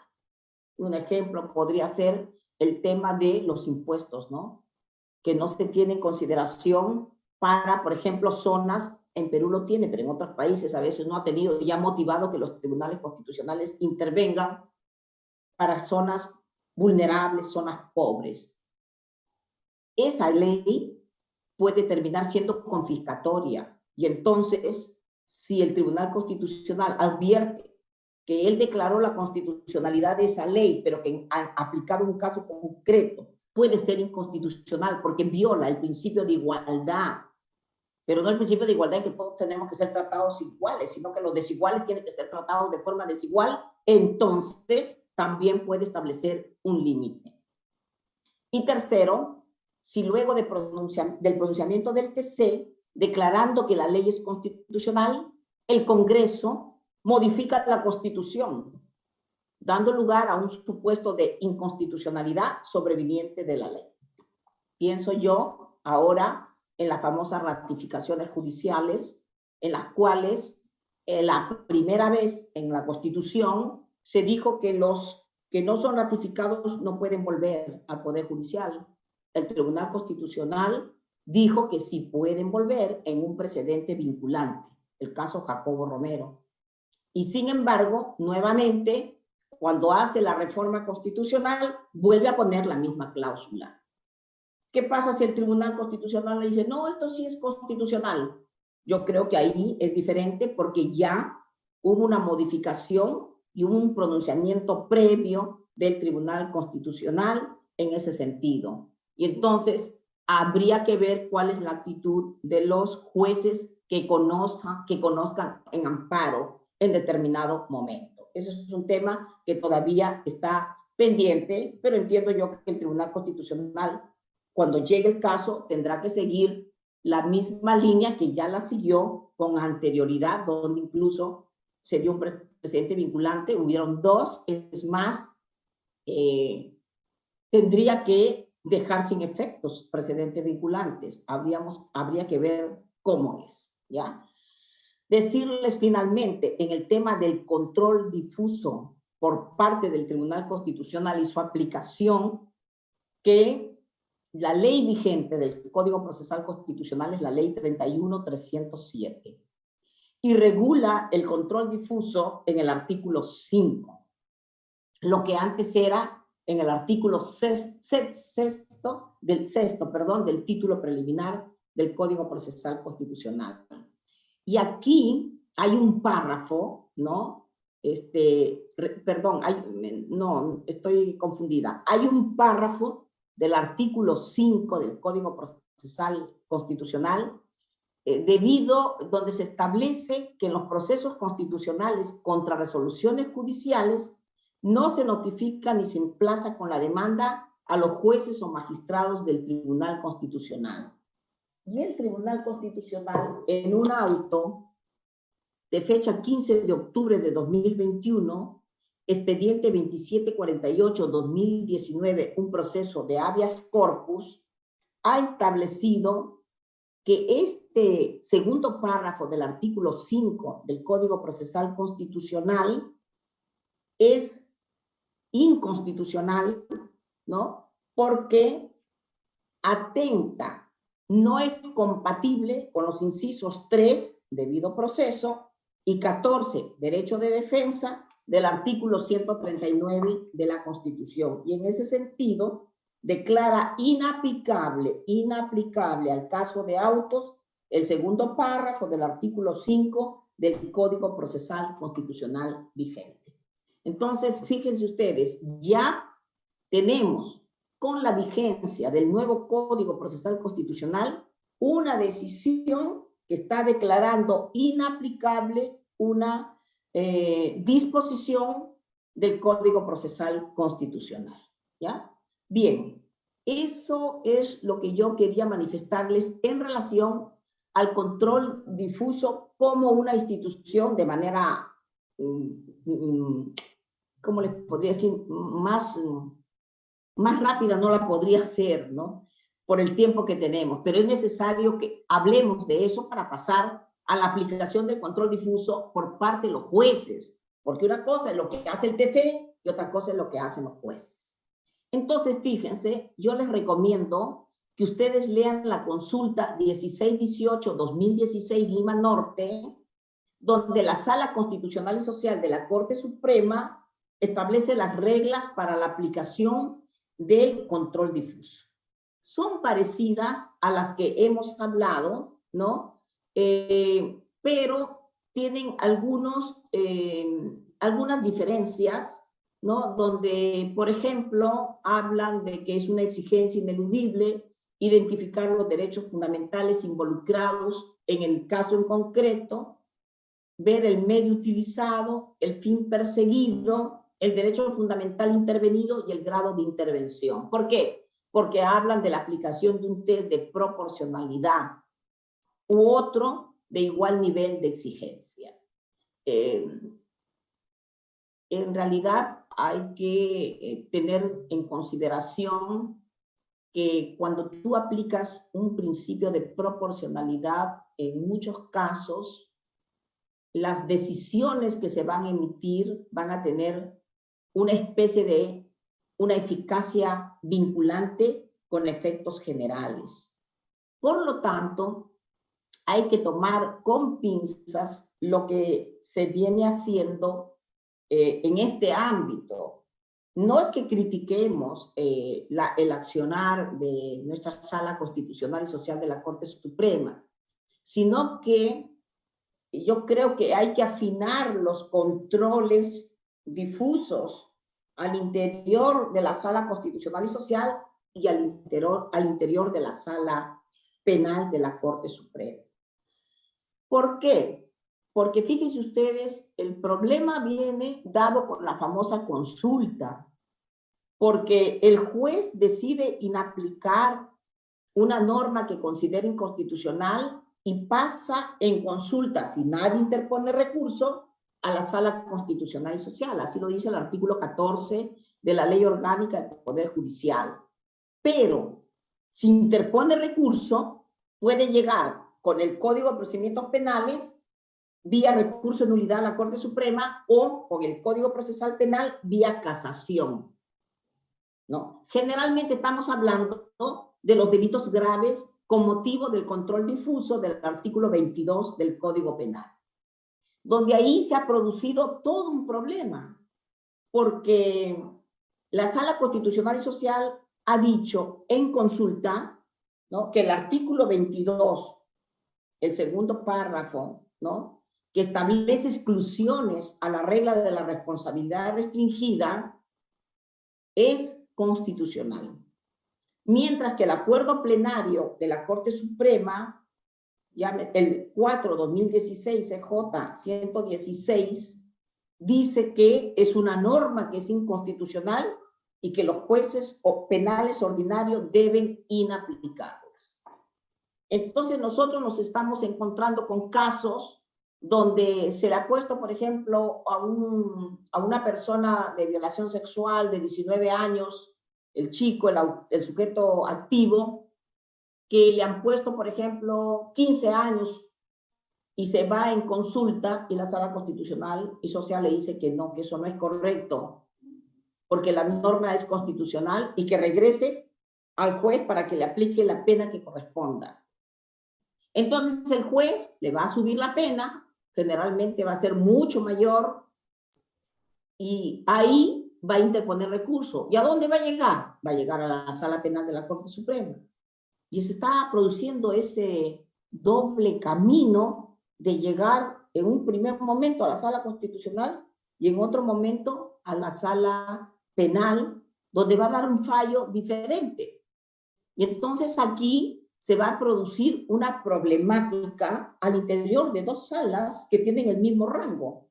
Un ejemplo podría ser el tema de los impuestos, ¿no? Que no se tiene en consideración para, por ejemplo, zonas. En Perú lo tiene, pero en otros países a veces no ha tenido y ha motivado que los tribunales constitucionales intervengan para zonas vulnerables, zonas pobres. Esa ley puede terminar siendo confiscatoria y entonces, si el Tribunal Constitucional advierte que él declaró la constitucionalidad de esa ley, pero que aplicado un caso concreto puede ser inconstitucional porque viola el principio de igualdad, pero no el principio de igualdad en que todos tenemos que ser tratados iguales, sino que los desiguales tienen que ser tratados de forma desigual, entonces también puede establecer un límite. Y tercero, si luego del pronunciamiento del TC, declarando que la ley es constitucional, el Congreso modifica la Constitución, dando lugar a un supuesto de inconstitucionalidad sobreviniente de la ley. Pienso yo ahora en las famosas ratificaciones judiciales, en las cuales la primera vez en la Constitución se dijo que los que no son ratificados no pueden volver al Poder Judicial. El Tribunal Constitucional dijo que sí pueden volver en un precedente vinculante, el caso Jacobo Romero. Y sin embargo, nuevamente, cuando hace la reforma constitucional, vuelve a poner la misma cláusula. ¿Qué pasa si el Tribunal Constitucional le dice, no, esto sí es constitucional? Yo creo que ahí es diferente porque ya hubo una modificación y un pronunciamiento previo del Tribunal Constitucional en ese sentido. Y entonces habría que ver cuál es la actitud de los jueces que conozcan en amparo en determinado momento. Ese es un tema que todavía está pendiente, pero entiendo yo que el Tribunal Constitucional, cuando llegue el caso, tendrá que seguir la misma línea que ya la siguió con anterioridad, donde incluso se dio un precedente vinculante, hubieron dos, es más, tendría que dejar sin efectos precedentes vinculantes. Habría que ver cómo es, ¿ya? Decirles finalmente, en el tema del control difuso por parte del Tribunal Constitucional y su aplicación, que la ley vigente del Código Procesal Constitucional es la Ley 31.307 y regula el control difuso en el artículo 5, lo que antes era en el artículo del título preliminar del Código Procesal Constitucional. Y aquí hay un párrafo, ¿no? Perdón, no, estoy confundida. Hay un párrafo del artículo 5 del Código Procesal Constitucional, donde se establece que en los procesos constitucionales contra resoluciones judiciales no se notifica ni se emplaza con la demanda a los jueces o magistrados del Tribunal Constitucional. Y el Tribunal Constitucional, en un auto de fecha 15 de octubre de 2021, expediente 2748-2019, un proceso de habeas corpus, ha establecido que este segundo párrafo del artículo 5 del Código Procesal Constitucional es inconstitucional, ¿no? Porque atenta, no es compatible con los incisos 3, debido proceso, y 14, derecho de defensa, del artículo 139 de la Constitución. Y en ese sentido, declara inaplicable al caso de autos el segundo párrafo del artículo 5 del Código Procesal Constitucional vigente. Entonces, fíjense ustedes, ya tenemos con la vigencia del nuevo Código Procesal Constitucional una decisión que está declarando inaplicable una disposición del Código Procesal Constitucional, ¿ya? Bien, eso es lo que yo quería manifestarles en relación al control difuso como una institución de manera, ¿cómo les podría decir? Más rápida no la podría hacer, ¿no? Por el tiempo que tenemos, pero es necesario que hablemos de eso para pasar a la aplicación del control difuso por parte de los jueces, porque una cosa es lo que hace el TC y otra cosa es lo que hacen los jueces. Entonces, fíjense, yo les recomiendo que ustedes lean la consulta 1618-2016 Lima Norte, donde la Sala Constitucional y Social de la Corte Suprema establece las reglas para la aplicación del control difuso. Son parecidas a las que hemos hablado, ¿no? Pero tienen algunas diferencias, ¿no? Donde, por ejemplo, hablan de que es una exigencia ineludible identificar los derechos fundamentales involucrados en el caso en concreto, ver el medio utilizado, el fin perseguido, el derecho fundamental intervenido y el grado de intervención. ¿Por qué? Porque hablan de la aplicación de un test de proporcionalidad u otro de igual nivel de exigencia. En realidad hay que tener en consideración que cuando tú aplicas un principio de proporcionalidad, en muchos casos, las decisiones que se van a emitir van a tener una especie de una eficacia vinculante con efectos generales. Por lo tanto, hay que tomar con pinzas lo que se viene haciendo en este ámbito. No es que critiquemos el accionar de nuestra Sala Constitucional y Social de la Corte Suprema, sino que yo creo que hay que afinar los controles difusos al interior de la Sala Constitucional y Social y al interior de la Sala Penal de la Corte Suprema. ¿Por qué? Porque fíjense ustedes, el problema viene dado por la famosa consulta, porque el juez decide inaplicar una norma que considera inconstitucional y pasa en consulta, si nadie interpone recurso, a la Sala Constitucional y Social. Así lo dice el artículo 14 de la Ley Orgánica del Poder Judicial. Pero si interpone recurso, puede llegar con el Código de Procedimientos Penales vía recurso de nulidad a la Corte Suprema o con el Código Procesal Penal vía casación, ¿no? Generalmente estamos hablando, ¿no?, de los delitos graves con motivo del control difuso del artículo 22 del Código Penal, donde ahí se ha producido todo un problema, porque la Sala Constitucional y Social ha dicho en consulta, ¿no?, que el artículo 22, el segundo párrafo, ¿no?, que establece exclusiones a la regla de la responsabilidad restringida, es constitucional. mientras que el acuerdo plenario de la Corte Suprema, el 4/2016 CJ 116, dice que es una norma que es inconstitucional y que los jueces penales ordinarios deben inaplicarlas. Entonces nosotros nos estamos encontrando con casos donde se le ha puesto, por ejemplo, a una persona de violación sexual de 19 años, el chico, el sujeto activo, que le han puesto, por ejemplo, 15 años y se va en consulta y la Sala Constitucional y Social le dice que no, que eso no es correcto, porque la norma es constitucional y que regrese al juez para que le aplique la pena que corresponda. Entonces el juez le va a subir la pena, generalmente va a ser mucho mayor, y ahí va a interponer recurso. ¿Y a dónde va a llegar? Va a llegar a la Sala Penal de la Corte Suprema. Y se está produciendo ese doble camino de llegar en un primer momento a la Sala Constitucional y en otro momento a la Sala Penal, donde va a dar un fallo diferente. Y entonces aquí se va a producir una problemática al interior de dos salas que tienen el mismo rango.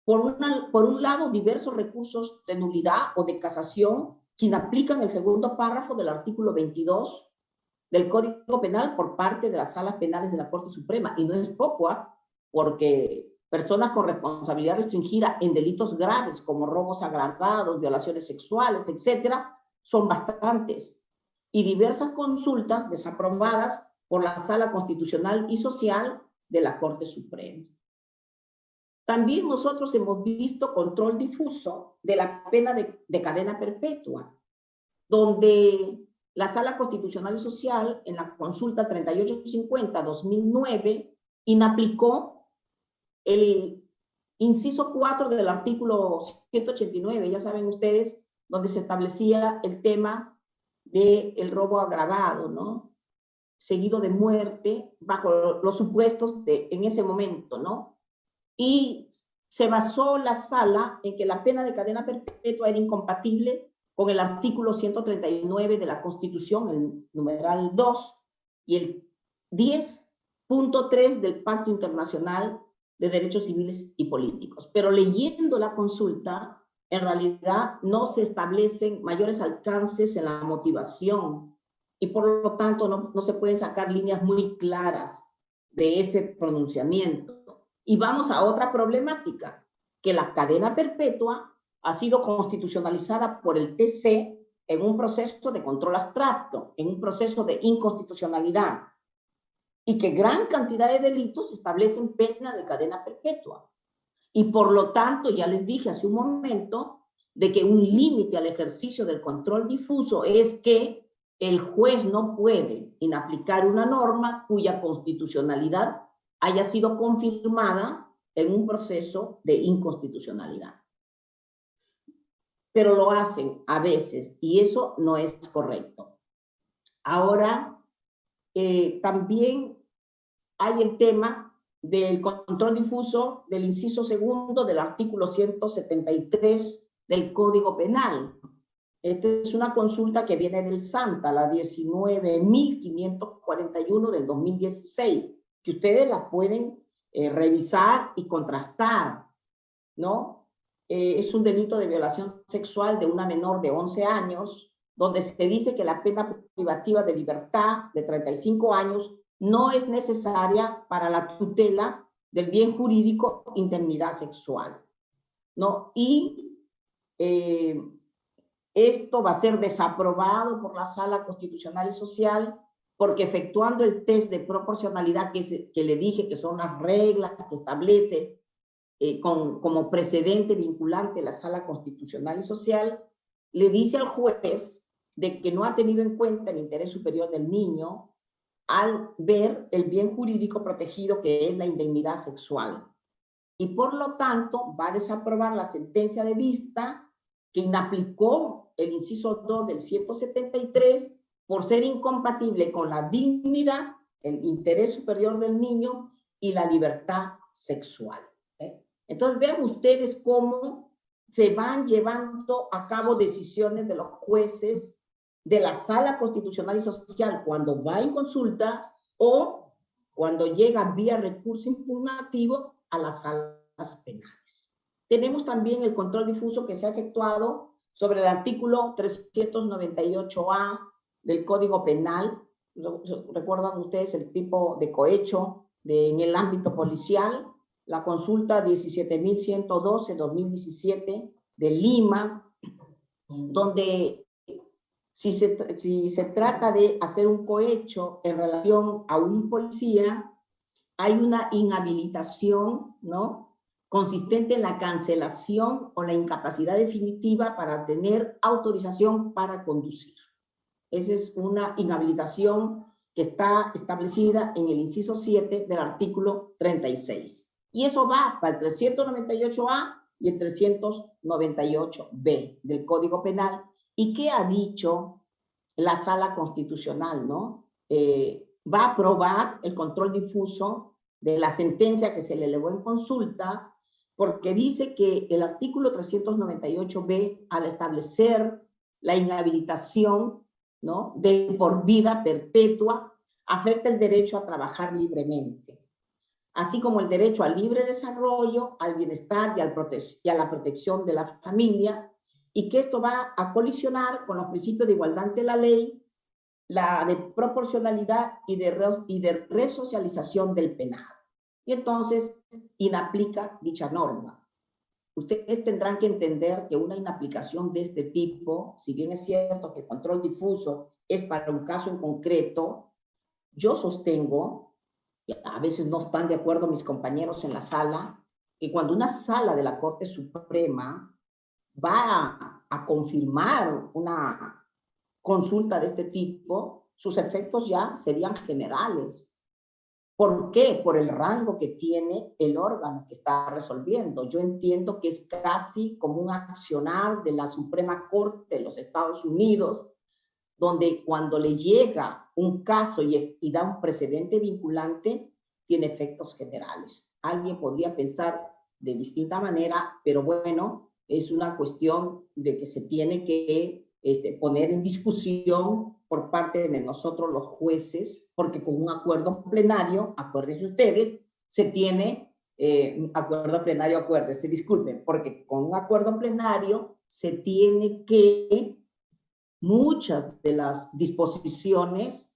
Por un lado, diversos recursos de nulidad o de casación que inaplican el segundo párrafo del artículo 22 del Código Penal por parte de las salas penales de la Corte Suprema. Y no es poco, porque personas con responsabilidad restringida en delitos graves como robos agravados, violaciones sexuales, etcétera, son bastantes. Y diversas consultas desaprobadas por la Sala Constitucional y Social de la Corte Suprema. También nosotros hemos visto control difuso de la pena de cadena perpetua, donde la Sala Constitucional y Social, en la consulta 3850-2009, inaplicó el inciso 4 del artículo 189, ya saben ustedes, donde se establecía el tema del robo agravado, ¿no? Seguido de muerte, bajo los supuestos en ese momento, ¿no? Y se basó la sala en que la pena de cadena perpetua era incompatible con el artículo 139 de la Constitución, el numeral 2, y el 10.3 del Pacto Internacional de Derechos Civiles y Políticos. Pero leyendo la consulta, en realidad no se establecen mayores alcances en la motivación y por lo tanto no se pueden sacar líneas muy claras de ese pronunciamiento. Y vamos a otra problemática, que la cadena perpetua ha sido constitucionalizada por el TC en un proceso de control abstracto, en un proceso de inconstitucionalidad, y que gran cantidad de delitos establecen pena de cadena perpetua. Y por lo tanto, ya les dije hace un momento, de que un límite al ejercicio del control difuso es que el juez no puede inaplicar una norma cuya constitucionalidad haya sido confirmada en un proceso de inconstitucionalidad. Pero lo hacen a veces y eso no es correcto. Ahora, también hay el tema del control difuso del inciso segundo del artículo 173 del Código Penal. Esta es una consulta que viene del SANTA, la 19.541 del 2016, que ustedes la pueden revisar y contrastar, ¿no? Es un delito de violación sexual de una menor de 11 años, donde se dice que la pena privativa de libertad de 35 años no es necesaria para la tutela del bien jurídico indemnidad sexual, ¿no? Y esto va a ser desaprobado por la Sala Constitucional y Social porque efectuando el test de proporcionalidad que le dije que son las reglas que establece como precedente vinculante la Sala Constitucional y Social, le dice al juez de que no ha tenido en cuenta el interés superior del niño al ver el bien jurídico protegido que es la indemnidad sexual. Y por lo tanto va a desaprobar la sentencia de vista que inaplicó el inciso 2 del 173 por ser incompatible con la dignidad, el interés superior del niño y la libertad sexual. Entonces vean ustedes cómo se van llevando a cabo decisiones de los jueces de la Sala Constitucional y Social cuando va en consulta o cuando llega vía recurso impugnativo a las salas penales. Tenemos también el control difuso que se ha efectuado sobre el artículo 398A del Código Penal. ¿Recuerdan ustedes el tipo de cohecho en el ámbito policial? La consulta 17.112-2017 de Lima, donde si se trata de hacer un cohecho en relación a un policía, hay una inhabilitación, ¿no?, consistente en la cancelación o la incapacidad definitiva para tener autorización para conducir. Esa es una inhabilitación que está establecida en el inciso 7 del artículo 36. Y eso va para el 398A y el 398B del Código Penal. ¿Y qué ha dicho la Sala Constitucional, no? Va a aprobar el control difuso de la sentencia que se le elevó en consulta, porque dice que el artículo 398B, al establecer la inhabilitación, ¿no?, de por vida perpetua, afecta el derecho a trabajar libremente, así como el derecho al libre desarrollo, al bienestar y a la protección de la familia, y que esto va a colisionar con los principios de igualdad ante la ley, la de proporcionalidad y de resocialización del penado. Y entonces inaplica dicha norma. Ustedes tendrán que entender que una inaplicación de este tipo, si bien es cierto que el control difuso es para un caso en concreto, yo sostengo, y a veces no están de acuerdo mis compañeros en la sala, que cuando una sala de la Corte Suprema va a confirmar una consulta de este tipo, sus efectos ya serían generales. ¿Por qué? Por el rango que tiene el órgano que está resolviendo. Yo entiendo que es casi como un accionar de la Suprema Corte de los Estados Unidos, donde cuando le llega un caso y da un precedente vinculante, tiene efectos generales. Alguien podría pensar de distinta manera, pero bueno, es una cuestión de que se tiene que poner en discusión por parte de nosotros los jueces, porque con un acuerdo plenario, acuérdense ustedes, se tiene disculpen, porque con un acuerdo plenario se tiene que, muchas de las disposiciones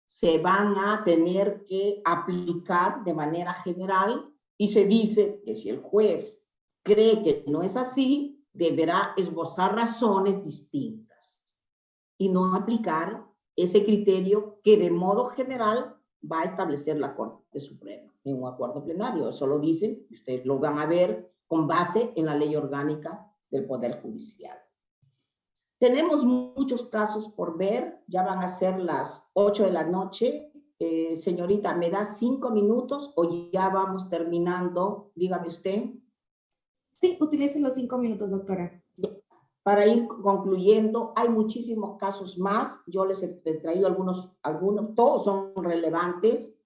se van a tener que aplicar de manera general, y se dice que si el juez cree que no es así, deberá esbozar razones distintas y no aplicar ese criterio que de modo general va a establecer la Corte Suprema en un acuerdo plenario. Eso lo dicen, ustedes lo van a ver con base en la Ley Orgánica del Poder Judicial. Tenemos muchos casos por ver, ya van a ser las 8 de la noche. Señorita, ¿me da 5 minutos o ya vamos terminando? Dígame usted. Sí, utilicen los 5 minutos, doctora. Para ir concluyendo, hay muchísimos casos más. Yo les he traído algunos, todos son relevantes.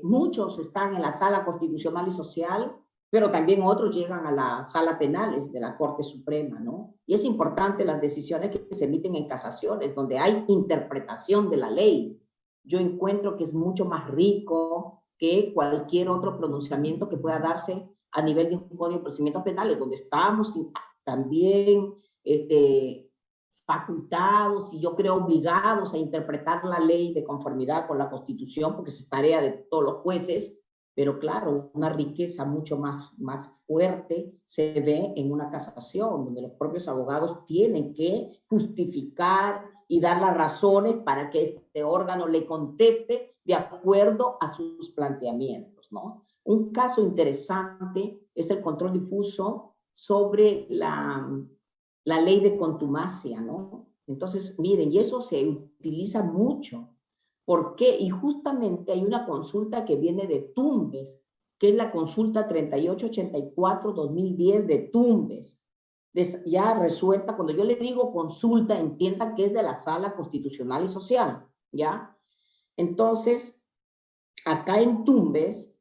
Muchos están en la Sala Constitucional y Social, pero también otros llegan a la Sala Penales de la Corte Suprema, ¿no? Y es importante las decisiones que se emiten en casaciones, donde hay interpretación de la ley. Yo encuentro que es mucho más rico que cualquier otro pronunciamiento que pueda darse a nivel de un Código de Procedimientos Penales, donde estamos también facultados y yo creo obligados a interpretar la ley de conformidad con la Constitución, porque es tarea de todos los jueces, pero claro, una riqueza mucho más fuerte se ve en una casación, donde los propios abogados tienen que justificar y dar las razones para que este órgano le conteste de acuerdo a sus planteamientos, ¿no? Un caso interesante es el control difuso sobre la ley de contumacia, ¿no? Entonces, miren, y eso se utiliza mucho. ¿Por qué? Y justamente hay una consulta que viene de Tumbes, que es la consulta 3884-2010 de Tumbes, ya resuelta. Cuando yo le digo consulta, entiendan que es de la Sala Constitucional y Social, ¿ya? Entonces, acá en Tumbes,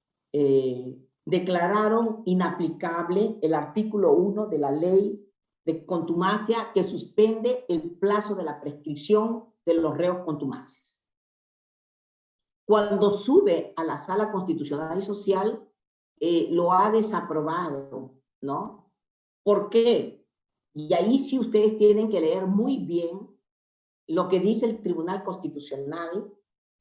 declararon inaplicable el artículo 1 de la ley de contumacia que suspende el plazo de la prescripción de los reos contumaces. Cuando sube a la Sala Constitucional y Social, lo ha desaprobado, ¿no? ¿Por qué? Y ahí sí ustedes tienen que leer muy bien lo que dice el Tribunal Constitucional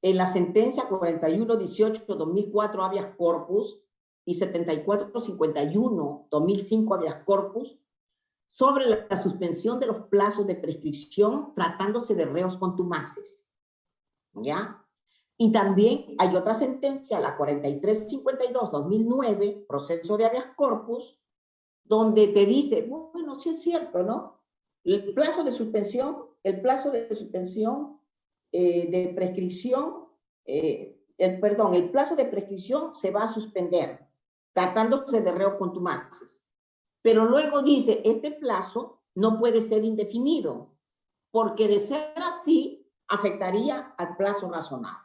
en la sentencia 4118-2004 habeas corpus y 7451-2005 habeas corpus sobre la suspensión de los plazos de prescripción tratándose de reos contumaces, ¿ya? Y también hay otra sentencia, la 4352-2009, proceso de habeas corpus, donde te dice, bueno, sí es cierto, ¿no? El plazo de suspensión de prescripción, el plazo de prescripción se va a suspender, tratándose de reos contumaces. Pero luego dice, este plazo no puede ser indefinido, porque de ser así, afectaría al plazo razonable.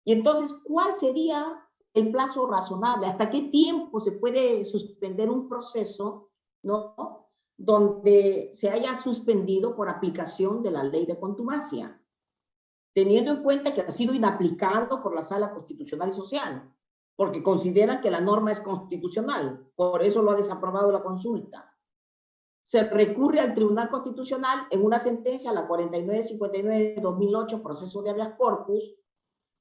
Y entonces, ¿cuál sería el plazo razonable? ¿Hasta qué tiempo se puede suspender un proceso, ¿no?, donde se haya suspendido por aplicación de la ley de contumacia, teniendo en cuenta que ha sido inaplicado por la Sala Constitucional y Social, porque consideran que la norma es constitucional, por eso lo ha desaprobado la consulta? Se recurre al Tribunal Constitucional en una sentencia, la 4959-2008, proceso de habeas corpus,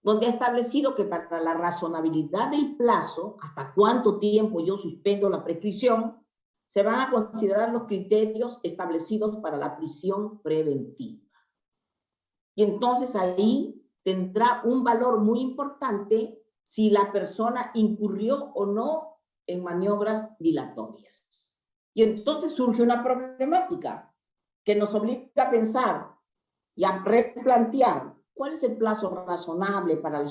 donde ha establecido que para la razonabilidad del plazo, hasta cuánto tiempo yo suspendo la prescripción, se van a considerar los criterios establecidos para la prisión preventiva. Y entonces ahí tendrá un valor muy importante si la persona incurrió o no en maniobras dilatorias. Y entonces surge una problemática que nos obliga a pensar y a replantear cuál es el plazo razonable para la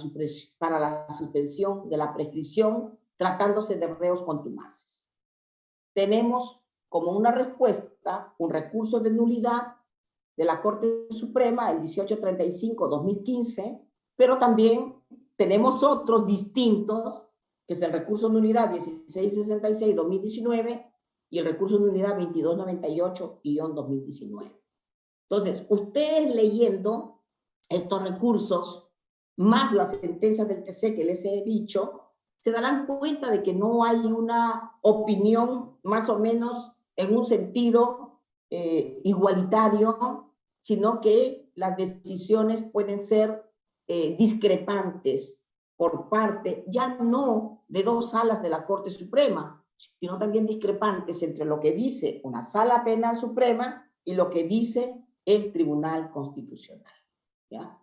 suspensión de la prescripción tratándose de reos contumaces. Tenemos como una respuesta un recurso de nulidad de la Corte Suprema, el 1835-2015, pero también tenemos otros distintos, que es el recurso de nulidad 1666-2019 y el recurso de nulidad 2298-2019. Entonces, ustedes leyendo estos recursos, más las sentencias del TC que les he dicho, se darán cuenta de que no hay una opinión más o menos en un sentido igualitario, sino que las decisiones pueden ser discrepantes por parte, ya no de dos salas de la Corte Suprema, sino también discrepantes entre lo que dice una sala penal suprema y lo que dice el Tribunal Constitucional, ¿ya?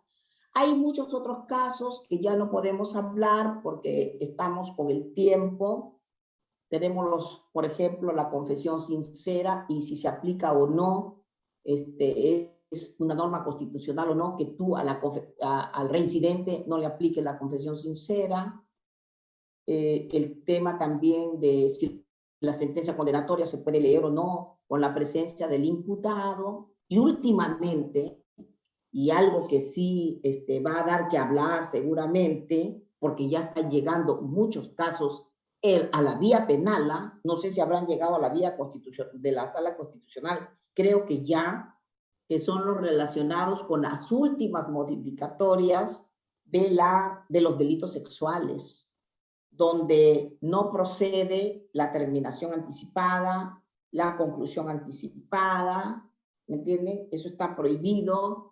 Hay muchos otros casos que ya no podemos hablar porque estamos con el tiempo. Tenemos, por ejemplo, la confesión sincera y si se aplica o no, es una norma constitucional o no, que tú al reincidente no le aplique la confesión sincera. El tema también de si la sentencia condenatoria se puede leer o no con la presencia del imputado. Y últimamente, y algo que sí va a dar que hablar seguramente, porque ya están llegando muchos casos a la vía penal, no sé si habrán llegado a la vía de la Sala Constitucional, creo que ya, que son los relacionados con las últimas modificatorias de los delitos sexuales, donde no procede la terminación anticipada, la conclusión anticipada, ¿me entienden? Eso está prohibido.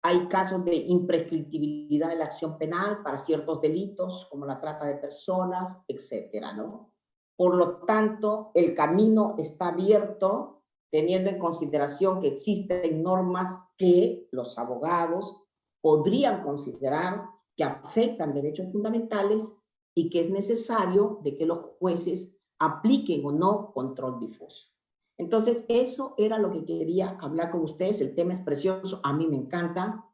Hay casos de imprescriptibilidad de la acción penal para ciertos delitos, como la trata de personas, etcétera, ¿no? Por lo tanto, el camino está abierto, teniendo en consideración que existen normas que los abogados podrían considerar que afectan derechos fundamentales y que es necesario de que los jueces apliquen o no control difuso. Entonces, eso era lo que quería hablar con ustedes. El tema es precioso, a mí me encanta.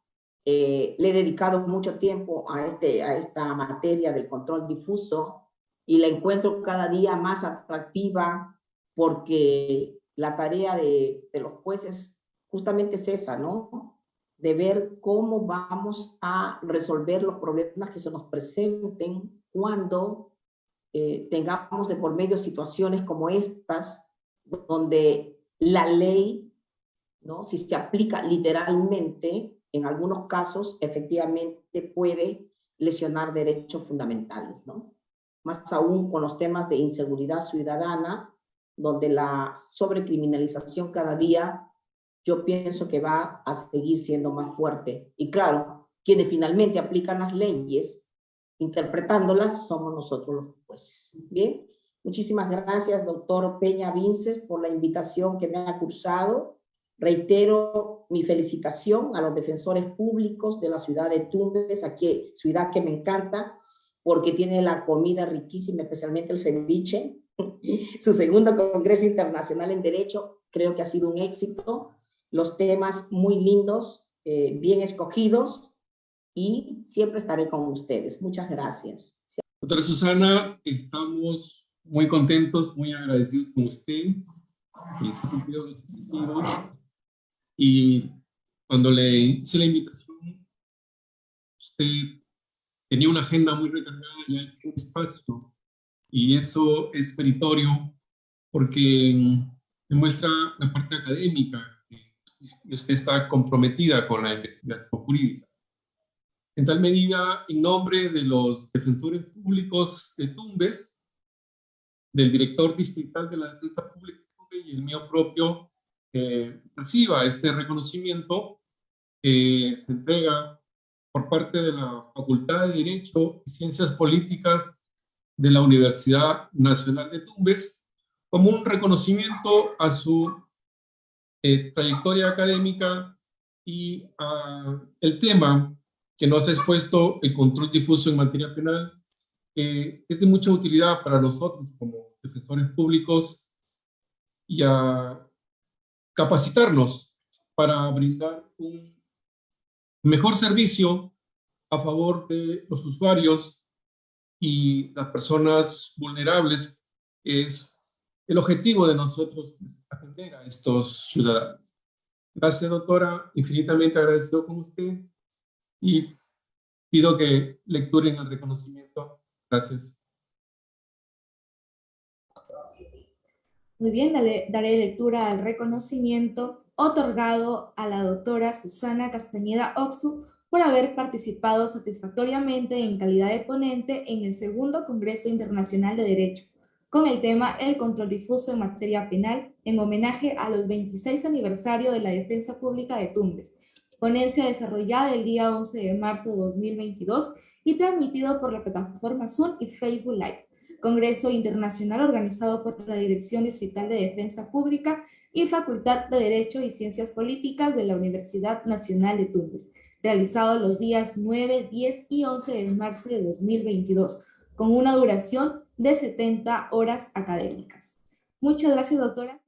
Le he dedicado mucho tiempo a esta materia del control difuso y la encuentro cada día más atractiva porque la tarea de los jueces justamente es esa, ¿no? De ver cómo vamos a resolver los problemas que se nos presenten cuando tengamos de por medio situaciones como estas, donde la ley, ¿no? Si se aplica literalmente, en algunos casos efectivamente puede lesionar derechos fundamentales, ¿no? Más aún con los temas de inseguridad ciudadana, donde la sobrecriminalización cada día, yo pienso que va a seguir siendo más fuerte. Y claro, quienes finalmente aplican las leyes, interpretándolas, somos nosotros los jueces. Bien, muchísimas gracias, doctor Peña Vinces, por la invitación que me ha cursado. Reitero mi felicitación a los defensores públicos de la ciudad de Tumbes, aquí, ciudad que me encanta, porque tiene la comida riquísima, especialmente el ceviche. Su segundo Congreso Internacional en Derecho creo que ha sido un éxito. Los temas muy lindos, bien escogidos, y siempre estaré con ustedes. Muchas gracias. Doctora Susana, estamos muy contentos, muy agradecidos con usted. Se han cumplido los objetivos. Y cuando le hice la invitación, usted tenía una agenda muy recargada, ya es un espacio, y eso es meritorio porque demuestra la parte académica, que usted está comprometida con la investigación jurídica. En tal medida, en nombre de los defensores públicos de Tumbes, del director distrital de la Defensa Pública de Tumbes y el mío propio, reciba este reconocimiento que se entrega por parte de la Facultad de Derecho y Ciencias Políticas de la Universidad Nacional de Tumbes, como un reconocimiento a su trayectoria académica y a el tema que nos ha expuesto, el control difuso en materia penal, que es de mucha utilidad para nosotros como defensores públicos y a capacitarnos para brindar un mejor servicio a favor de los usuarios y las personas vulnerables. Es el objetivo de nosotros, atender a estos ciudadanos. Gracias, doctora, infinitamente agradecido con usted y pido que lecturen el reconocimiento. Gracias. Muy bien, daré lectura al reconocimiento otorgado a la doctora Susana Castañeda Oxu por haber participado satisfactoriamente en calidad de ponente en el segundo Congreso Internacional de Derecho, con el tema El control difuso en materia penal, en homenaje a los 26 aniversario de la Defensa Pública de Tumbes, ponencia desarrollada el día 11 de marzo de 2022 y transmitido por la plataforma Zoom y Facebook Live. Congreso Internacional organizado por la Dirección Distrital de Defensa Pública y Facultad de Derecho y Ciencias Políticas de la Universidad Nacional de Tumbes, realizado los días 9, 10 y 11 de marzo de 2022, con una duración de 70 horas académicas. Muchas gracias, doctora.